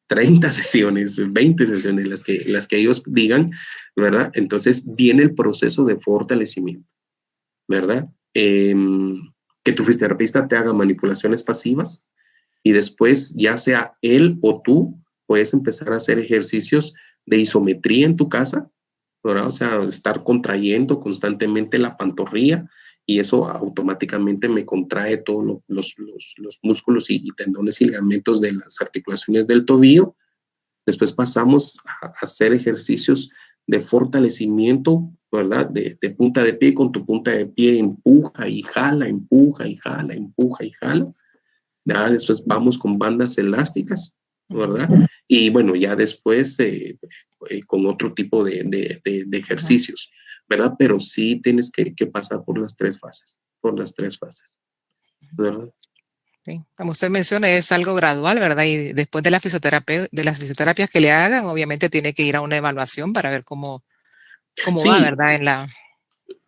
30 sesiones, 20 sesiones, las que ellos digan, ¿verdad? Entonces viene el proceso de fortalecimiento, ¿verdad? Que tu fisioterapista te haga manipulaciones pasivas y después, ya sea él o tú, puedes empezar a hacer ejercicios de isometría en tu casa, ¿verdad? O sea, estar contrayendo constantemente la pantorrilla y eso automáticamente me contrae todos los músculos y tendones y ligamentos de las articulaciones del tobillo. Después pasamos a hacer ejercicios de fortalecimiento, ¿verdad? De punta de pie, con tu punta de pie empuja y jala, empuja y jala, empuja y jala. Ya después vamos con bandas elásticas, ¿verdad? Y bueno, ya después con otro tipo de ejercicios, ¿verdad? Pero sí tienes que pasar por las tres fases, ¿verdad? Sí. Como usted menciona, es algo gradual, ¿verdad? Y después de de las fisioterapias que le hagan, obviamente tiene que ir a una evaluación para ver cómo va, Sí, ¿verdad?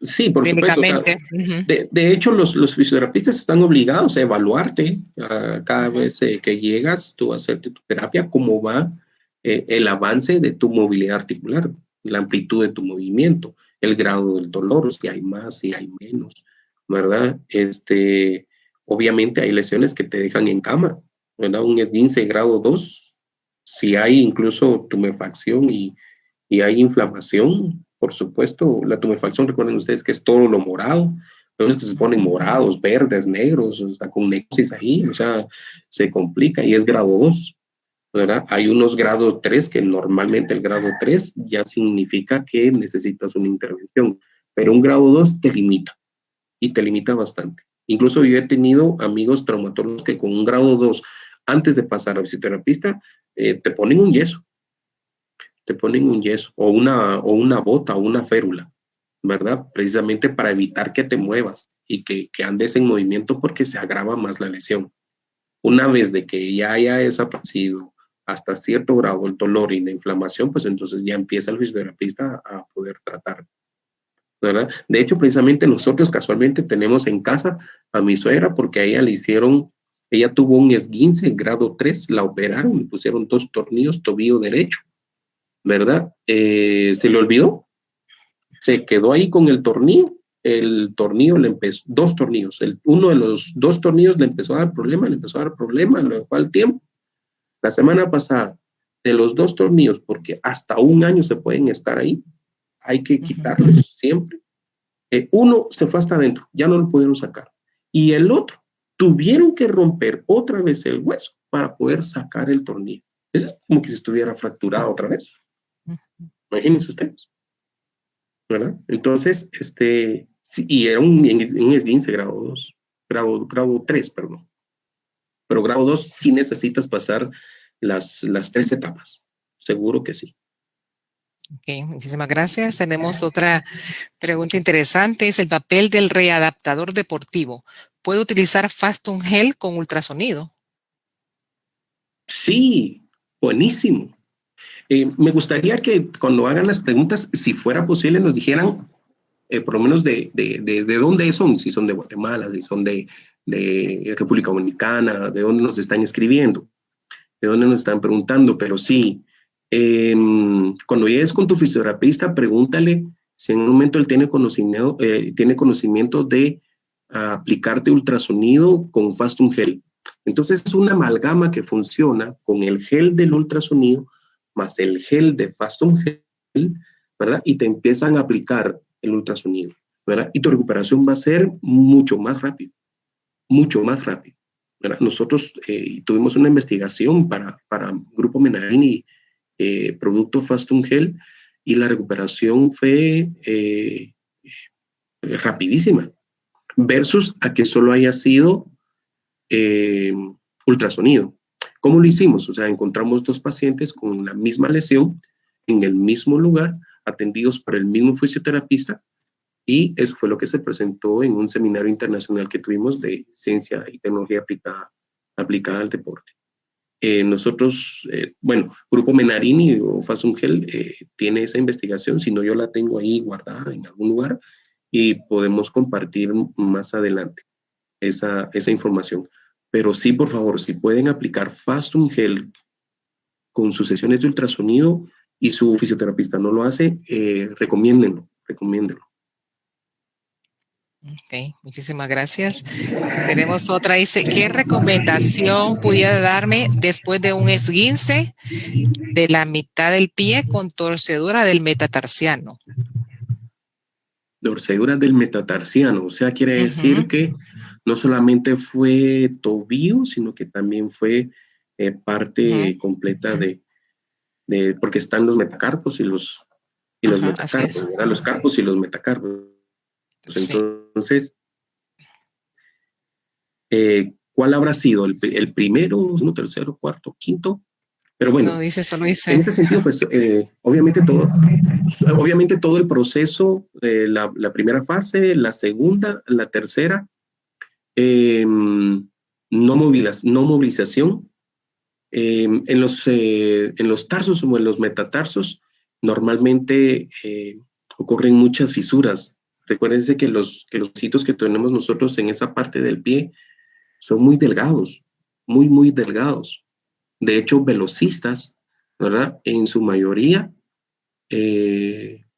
sí, por supuesto. O sea, Clínicamente. de hecho, los fisioterapistas están obligados a evaluarte cada vez que llegas tú a hacerte tu terapia, cómo va el avance de tu movilidad articular, la amplitud de tu movimiento, el grado del dolor, si hay más, si hay menos, ¿verdad? Obviamente hay lesiones que te dejan en cama, ¿verdad? Un esguince grado 2, si hay incluso tumefacción y hay inflamación, por supuesto, la tumefacción, recuerden ustedes que es todo lo morado, los que se ponen morados, verdes, negros, está con necrosis ahí, o sea, se complica y es grado 2, ¿verdad? Hay unos grado 3 que normalmente el grado 3 ya significa que necesitas una intervención, pero un grado 2 te limita y te limita bastante. Incluso yo he tenido amigos traumatólogos que con un grado 2, antes de pasar al fisioterapista, te ponen un yeso o una bota o una férula, ¿verdad? Precisamente para evitar que te muevas y que andes en movimiento porque se agrava más la lesión. Una vez de que ya haya desaparecido hasta cierto grado el dolor y la inflamación, pues entonces ya empieza el fisioterapista a poder tratar, ¿verdad? De hecho, precisamente nosotros casualmente tenemos en casa a mi suegra porque a ella le hicieron, ella tuvo un esguince grado 3, la operaron, le pusieron 2 tornillos tobillo derecho, ¿verdad? Se le olvidó, se quedó ahí con el tornillo le empezó, 2 tornillos, uno de los 2 tornillos le empezó a dar problema, lo dejó al tiempo. La semana pasada, de los 2 tornillos, porque hasta un año se pueden estar ahí, hay que quitarlos siempre. Uno se fue hasta adentro, ya no lo pudieron sacar. Y el otro, tuvieron que romper otra vez el hueso para poder sacar el tornillo. Es como que se estuviera fracturado otra vez. Imagínense ustedes, ¿verdad? Entonces, sí, y era un esguince grado 2, grado 3, perdón. Pero grado 2 sí necesitas pasar las 3 etapas. Seguro que sí. Ok, muchísimas gracias. Tenemos otra pregunta interesante. Es el papel del readaptador deportivo. ¿Puede utilizar Fastum Gel con ultrasonido? Sí, buenísimo. Me gustaría que cuando hagan las preguntas, si fuera posible, nos dijeran por lo menos de dónde son, si son de Guatemala, si son de República Dominicana, de dónde nos están escribiendo, de dónde nos están preguntando, pero sí, cuando llegues con tu fisioterapeuta, pregúntale si en un momento él tiene conocimiento de aplicarte ultrasonido con Fastum Gel. Entonces es una amalgama que funciona con el gel del ultrasonido más el gel de Fastum Gel, ¿verdad? Y te empiezan a aplicar el ultrasonido, ¿verdad? Y tu recuperación va a ser mucho más rápido, ¿verdad? Nosotros tuvimos una investigación para Grupo Menarini, producto Fastum Gel, y la recuperación fue rapidísima, versus a que solo haya sido ultrasonido. ¿Cómo lo hicimos? O sea, encontramos 2 pacientes con la misma lesión en el mismo lugar, atendidos por el mismo fisioterapista, y eso fue lo que se presentó en un seminario internacional que tuvimos de ciencia y tecnología aplicada al deporte. Nosotros, bueno, Grupo Menarini o Fastum Gel tiene esa investigación, si no yo la tengo ahí guardada en algún lugar y podemos compartir más adelante esa información. Pero sí, por favor, si pueden aplicar Fastum Gel con sus sesiones de ultrasonido y su fisioterapista no lo hace, recomiéndenlo. Ok, muchísimas gracias. Tenemos otra, dice, ¿qué recomendación pudiera darme después de un esguince de la mitad del pie con torcedura del metatarsiano? Torcedura del metatarsiano, o sea, quiere decir que no solamente fue tobillo, sino que también fue parte completa porque están los metacarpos y los metacarpos, ¿verdad? Los carpos y los metacarpos. Sí. Entonces, ¿cuál habrá sido? ¿El primero, segundo, tercero, cuarto, quinto? Pero bueno, No, dice, solo dice. en este sentido, pues obviamente todo el proceso, la primera fase, la segunda, la tercera, no movilización. En los tarsos o en los metatarsos, normalmente ocurren muchas fisuras. Recuérdense que los huesitos que tenemos nosotros en esa parte del pie son muy delgados, muy delgados. De hecho, velocistas, ¿verdad? En su mayoría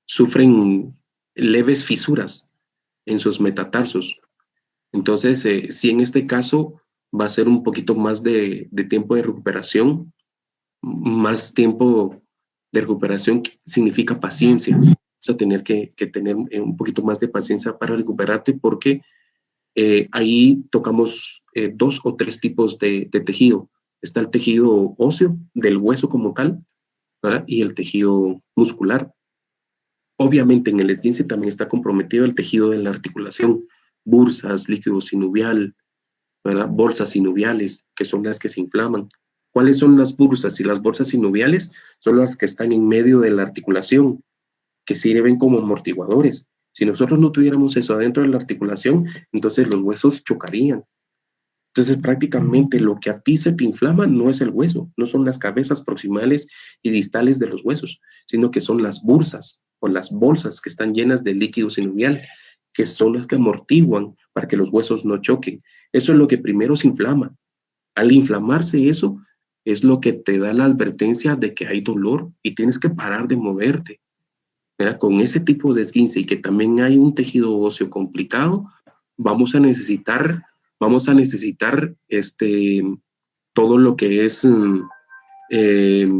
sufren leves fisuras en sus metatarsos. Entonces, sí, en este caso va a ser un poquito más de tiempo de recuperación. Más tiempo de recuperación significa paciencia. Vas a tener que tener un poquito más de paciencia para recuperarte, porque ahí tocamos 2 o 3 tipos de tejido. Está el tejido óseo del hueso como tal, ¿verdad? Y el tejido muscular. Obviamente en el esguince también está comprometido el tejido de la articulación, bursas, líquido sinovial, ¿verdad? Bolsas sinoviales, que son las que se inflaman. ¿Cuáles son las bursas? Y las bolsas sinoviales son las que están en medio de la articulación, que sirven como amortiguadores. Si nosotros no tuviéramos eso adentro de la articulación, entonces los huesos chocarían. Entonces, prácticamente lo que a ti se te inflama no es el hueso, no son las cabezas proximales y distales de los huesos, sino que son las bursas o las bolsas que están llenas de líquido sinovial, que son las que amortiguan para que los huesos no choquen. Eso es lo que primero se inflama. Al inflamarse eso, es lo que te da la advertencia de que hay dolor y tienes que parar de moverte, ¿verdad? Con ese tipo de esguince y que también hay un tejido óseo complicado, vamos a necesitar todo lo que es eh,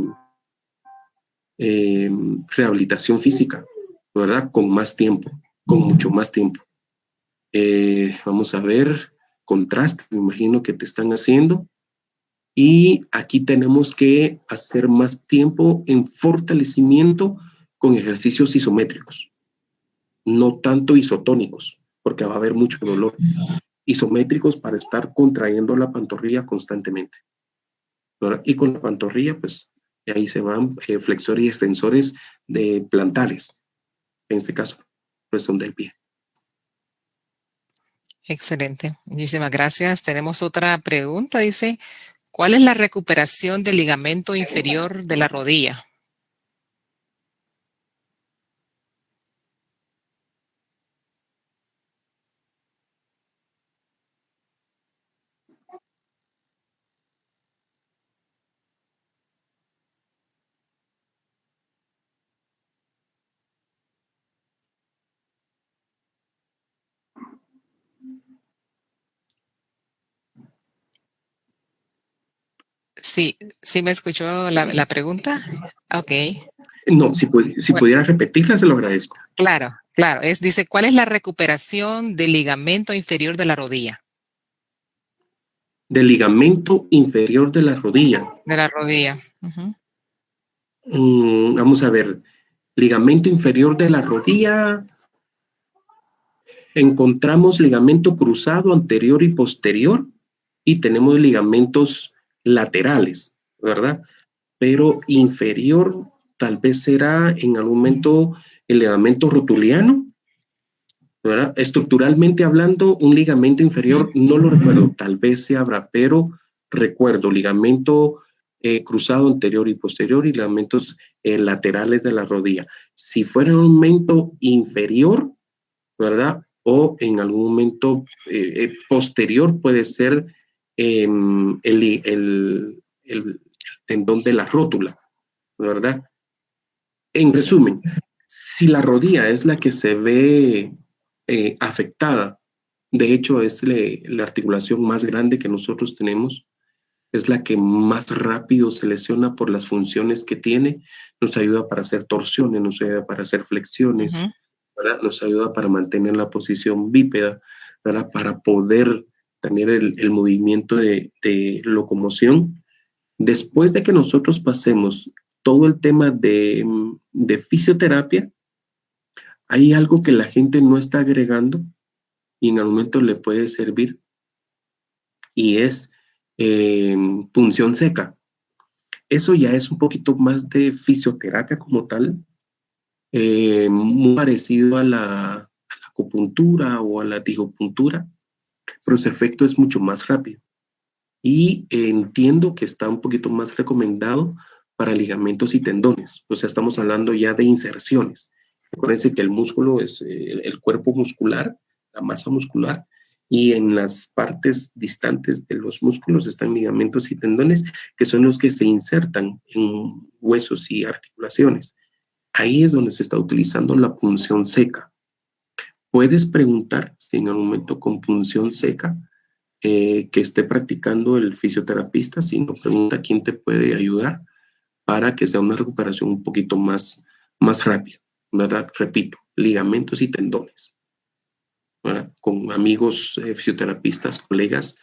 rehabilitación física, ¿verdad? Con más tiempo, con mucho más tiempo. Vamos a ver, contraste, me imagino que te están haciendo. Y aquí tenemos que hacer más tiempo en fortalecimiento con ejercicios isométricos, no tanto isotónicos, porque va a haber mucho dolor. Isométricos para estar contrayendo la pantorrilla constantemente, ¿verdad? Y con la pantorrilla, pues ahí se van flexores y extensores de plantares, en este caso, pues son del pie. Excelente, muchísimas gracias. Tenemos otra pregunta, dice, ¿cuál es la recuperación del ligamento inferior de la rodilla? Sí, sí me escuchó la pregunta. Ok. No, si Bueno, pudiera repetirla, se lo agradezco. claro, claro. Dice, ¿cuál es la recuperación del ligamento inferior de la rodilla? Del ligamento inferior de la rodilla. De la rodilla. Ujú. Vamos a ver. Ligamento inferior de la rodilla. Encontramos ligamento cruzado anterior y posterior y tenemos ligamentos laterales, ¿verdad? Pero inferior tal vez será en algún momento el ligamento rotuliano, ¿verdad? Estructuralmente hablando, un ligamento inferior no lo recuerdo, tal vez se abra, pero recuerdo ligamento cruzado anterior y posterior y ligamentos laterales de la rodilla. Si fuera un momento inferior, ¿verdad? O en algún momento posterior puede ser el tendón de la rótula, ¿verdad? En resumen, si la rodilla es la que se ve afectada, de hecho es la articulación más grande que nosotros tenemos, es la que más rápido se lesiona por las funciones que tiene, nos ayuda para hacer torsiones, nos ayuda para hacer flexiones, Ujú. ¿verdad? Nos ayuda para mantener la posición bípeda, ¿verdad? Para poder tener el movimiento de locomoción. Después de que nosotros pasemos todo el tema de fisioterapia, hay algo que la gente no está agregando y en algún momento le puede servir y es punción seca. Eso ya es un poquito más de fisioterapia como tal, muy parecido a la acupuntura o a la digopuntura, pero su efecto es mucho más rápido. Y entiendo que está un poquito más recomendado para ligamentos y tendones. O sea, estamos hablando ya de inserciones. Acuérdense que el músculo es el cuerpo muscular, la masa muscular, y en las partes distantes de los músculos están ligamentos y tendones, que son los que se insertan en huesos y articulaciones. Ahí es donde se está utilizando la punción seca. Puedes preguntar si en algún momento con punción seca que esté practicando el fisioterapista, si no pregunta quién te puede ayudar para que sea una recuperación un poquito más rápida, ¿verdad? Repito, ligamentos y tendones, ¿verdad? Con amigos fisioterapistas, colegas,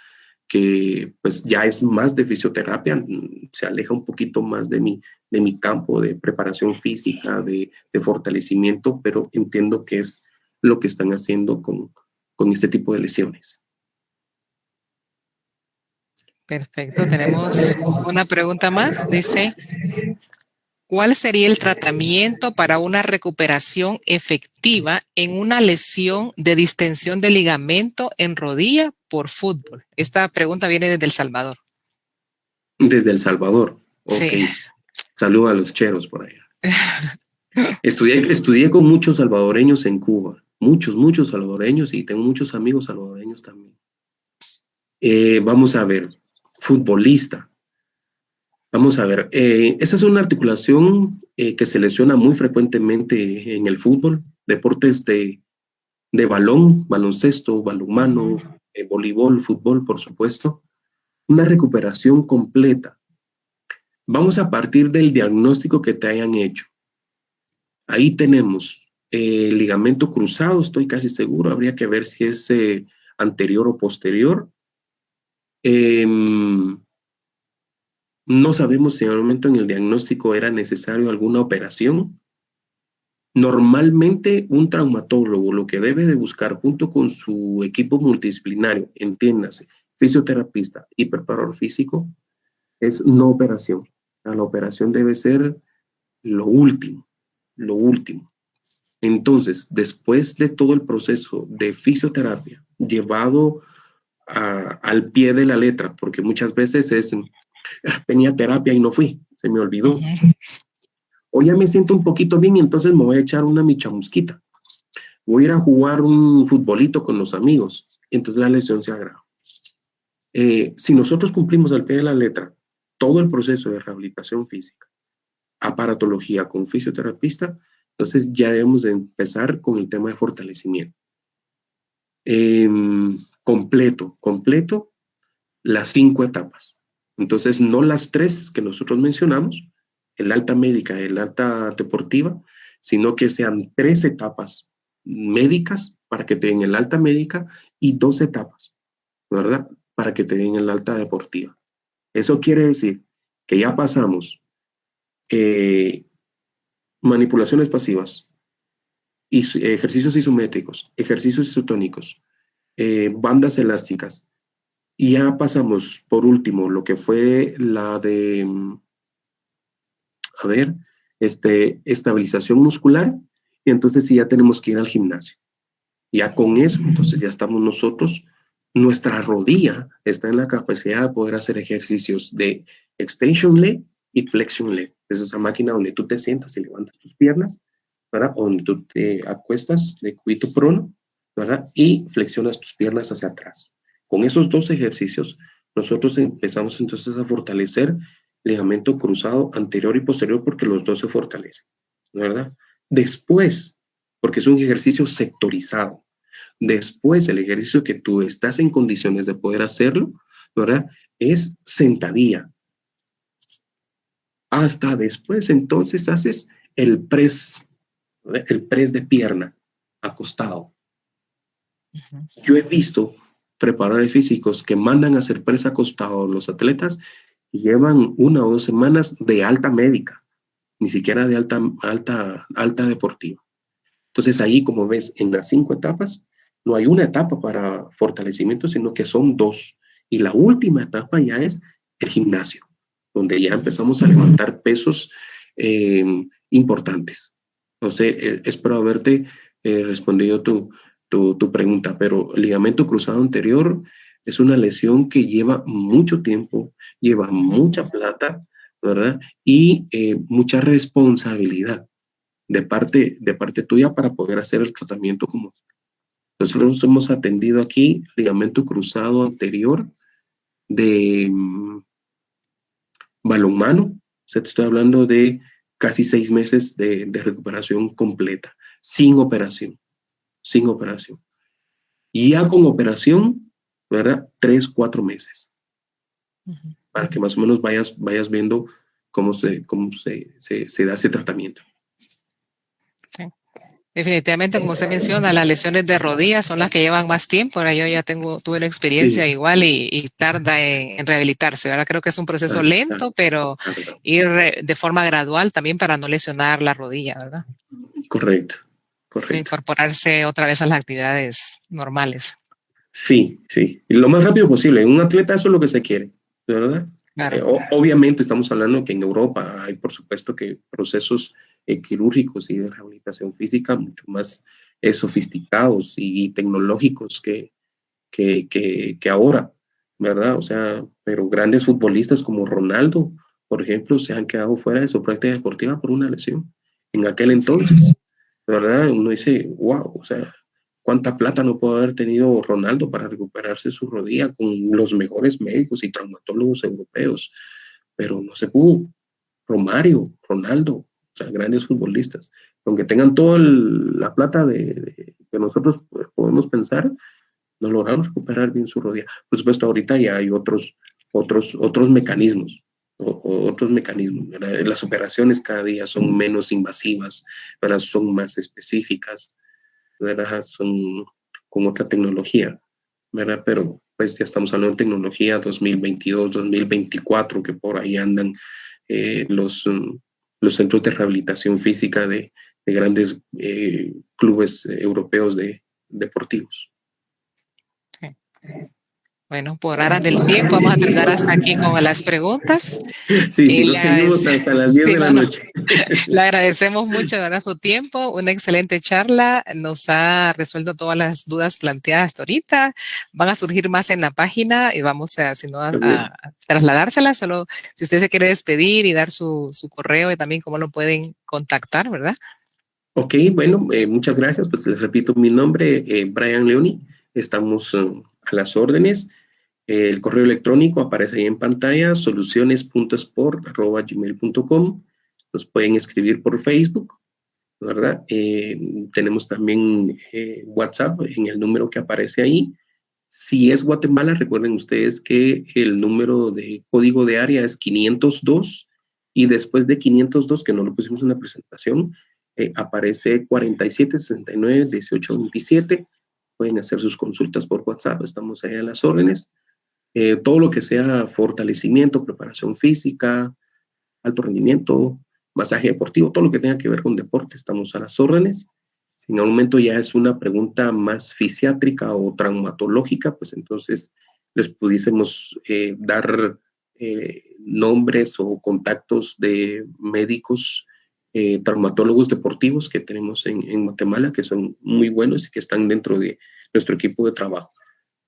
que pues ya es más de fisioterapia, se aleja un poquito más de mi campo de preparación física, de fortalecimiento, pero entiendo que es lo que están haciendo con este tipo de lesiones. Perfecto. Tenemos una pregunta más. Dice, ¿cuál sería el tratamiento para una recuperación efectiva en una lesión de distensión de ligamento en rodilla por fútbol? Esta pregunta viene desde El Salvador. Desde El Salvador, ok. Sí. Saludo a los cheros por allá. Estudié con muchos salvadoreños en Cuba, muchos salvadoreños y tengo muchos amigos salvadoreños también. Vamos a ver, futbolista. Vamos a ver, esa es una articulación que se lesiona muy frecuentemente en el fútbol, deportes de balón, baloncesto, balonmano, voleibol, fútbol, por supuesto. Una recuperación completa. Vamos a partir del diagnóstico que te hayan hecho. Ahí tenemos ligamento cruzado, estoy casi seguro, habría que ver si es anterior o posterior. No sabemos si en el momento en el diagnóstico era necesario alguna operación. Normalmente un traumatólogo lo que debe de buscar junto con su equipo multidisciplinario, entiéndase, fisioterapista y preparador físico, es no operación. La operación debe ser lo último, lo último. Entonces, después de todo el proceso de fisioterapia llevado al pie de la letra, porque muchas veces tenía terapia y no fui, se me olvidó. O ya me siento un poquito bien y entonces me voy a echar una michamusquita. Voy a ir a jugar un futbolito con los amigos. Entonces la lesión se agrava. Si nosotros cumplimos al pie de la letra todo el proceso de rehabilitación física, aparatología con fisioterapista, entonces ya debemos de empezar con el tema de fortalecimiento. Completo, las 5 etapas, Entonces, no las tres que nosotros mencionamos, el alta médica y el alta deportiva, sino que sean 3 etapas médicas para que te den el alta médica y 2 etapas, ¿verdad? Para que te den el alta deportiva. Eso quiere decir que ya pasamos manipulaciones pasivas, ejercicios isométricos, ejercicios isotónicos, bandas elásticas. Y ya pasamos, por último, lo que fue la de, a ver, estabilización muscular. Y entonces sí ya tenemos que ir al gimnasio. Ya con eso, entonces ya estamos nosotros, nuestra rodilla está en la capacidad de poder hacer ejercicios de extension leg y flexion leg. Es esa máquina donde tú te sientas y levantas tus piernas, ¿verdad? O donde tú te acuestas de cúbito prono, ¿verdad? Y flexionas tus piernas hacia atrás. Con esos 2 ejercicios, nosotros empezamos entonces a fortalecer ligamento cruzado anterior y posterior porque los dos se fortalecen, ¿verdad? Después, porque es un ejercicio sectorizado. Después, el ejercicio que tú estás en condiciones de poder hacerlo, ¿verdad? Es sentadilla. Hasta después, entonces, haces el press, ¿verdad? El press de pierna, acostado. Yo he visto preparadores físicos que mandan a hacer press acostado a los atletas y llevan 1 o 2 semanas de alta médica, ni siquiera de alta deportiva. Entonces ahí, como ves, en las 5 etapas, no hay una etapa para fortalecimiento, sino que son 2. Y la última etapa ya es el gimnasio, donde ya empezamos a levantar pesos importantes. No sé, espero haberte respondido tu pregunta, pero el ligamento cruzado anterior es una lesión que lleva mucho tiempo, lleva mucha plata, ¿verdad? Y mucha responsabilidad de parte tuya para poder hacer el tratamiento como nosotros hemos atendido aquí ligamento cruzado anterior de balonmano. O sea, te estoy hablando de casi 6 meses de recuperación completa, sin operación, sin operación. Y ya con operación, ¿verdad? 3, 4 meses. Para que más o menos vayas viendo cómo se da ese tratamiento. Sí. Definitivamente, como usted menciona, las lesiones de rodillas son las que llevan más tiempo. Ahora yo ya tuve una experiencia Sí. igual y tarda en rehabilitarse. Ahora creo que es un proceso lento, pero ir de forma gradual también para no lesionar la rodilla, ¿verdad? Correcto, De correcto. incorporarse otra vez a las actividades normales. Sí, sí. Y lo más rápido posible. En un atleta eso es lo que se quiere, ¿verdad? Claro. Obviamente estamos hablando que en Europa hay, por supuesto, que procesos quirúrgicos y de rehabilitación física mucho más sofisticados y tecnológicos que ahora, ¿verdad? O sea, pero grandes futbolistas como Ronaldo, por ejemplo, se han quedado fuera de su práctica deportiva por una lesión. En aquel entonces, ¿verdad? Uno dice, wow, o sea, cuánta plata no puede haber tenido Ronaldo para recuperarse su rodilla con los mejores médicos y traumatólogos europeos, pero no se pudo. Romario, Ronaldo, o sea, grandes futbolistas, aunque tengan toda la plata que nosotros podemos pensar, no lograron recuperar bien su rodilla. Por supuesto, ahorita ya hay otros mecanismos, otros mecanismos. ¿Verdad? Las operaciones cada día son menos invasivas, ¿verdad? Son más específicas, ¿verdad? Son con otra tecnología, ¿verdad? Pero pues ya estamos hablando de tecnología 2022, 2024, que por ahí andan los centros de rehabilitación física de grandes clubes europeos deportivos. Sí. Bueno, por aras del tiempo, vamos a terminar hasta aquí con las preguntas. Sí, si no seguimos hasta las 10 sí, de la noche. Le agradecemos mucho, ¿verdad? Su tiempo, una excelente charla, nos ha resuelto todas las dudas planteadas hasta ahorita, van a surgir más en la página y vamos a trasladárselas, solo si usted se quiere despedir y dar su correo y también cómo lo pueden contactar, ¿verdad? Ok, bueno, muchas gracias, pues les repito mi nombre, Brian Leoni, estamos a las órdenes. El correo electrónico aparece ahí en pantalla, soluciones.sport@gmail.com. Nos pueden escribir por Facebook, ¿verdad? Tenemos también WhatsApp en el número que aparece ahí, Si es Guatemala, recuerden ustedes que el número de código de área es 502 y después de 502, que no lo pusimos en la presentación, aparece 4769-1827. Pueden hacer sus consultas por WhatsApp, estamos ahí a las órdenes. Todo lo que sea fortalecimiento, preparación física, alto rendimiento, masaje deportivo, todo lo que tenga que ver con deporte, estamos a las órdenes. Si en un momento ya es una pregunta más fisiátrica o traumatológica, pues entonces les pudiésemos dar nombres o contactos de médicos, traumatólogos deportivos que tenemos en Guatemala, que son muy buenos y que están dentro de nuestro equipo de trabajo.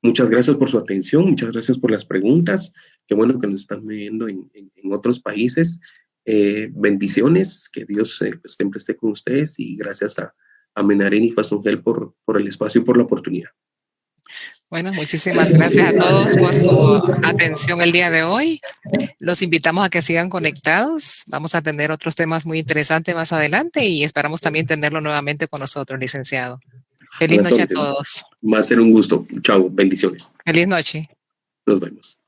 Muchas gracias por su atención, muchas gracias por las preguntas. Qué bueno que nos están viendo en otros países. Bendiciones, que Dios pues, siempre esté con ustedes y gracias a Menarini Fasungel por el espacio y por la oportunidad. Bueno, muchísimas gracias a todos por su atención el día de hoy. Los invitamos a que sigan conectados. Vamos a tener otros temas muy interesantes más adelante y esperamos también tenerlo nuevamente con nosotros, licenciado. Feliz noche a todos. Va a ser un gusto. Chao, bendiciones. Feliz noche. Nos vemos.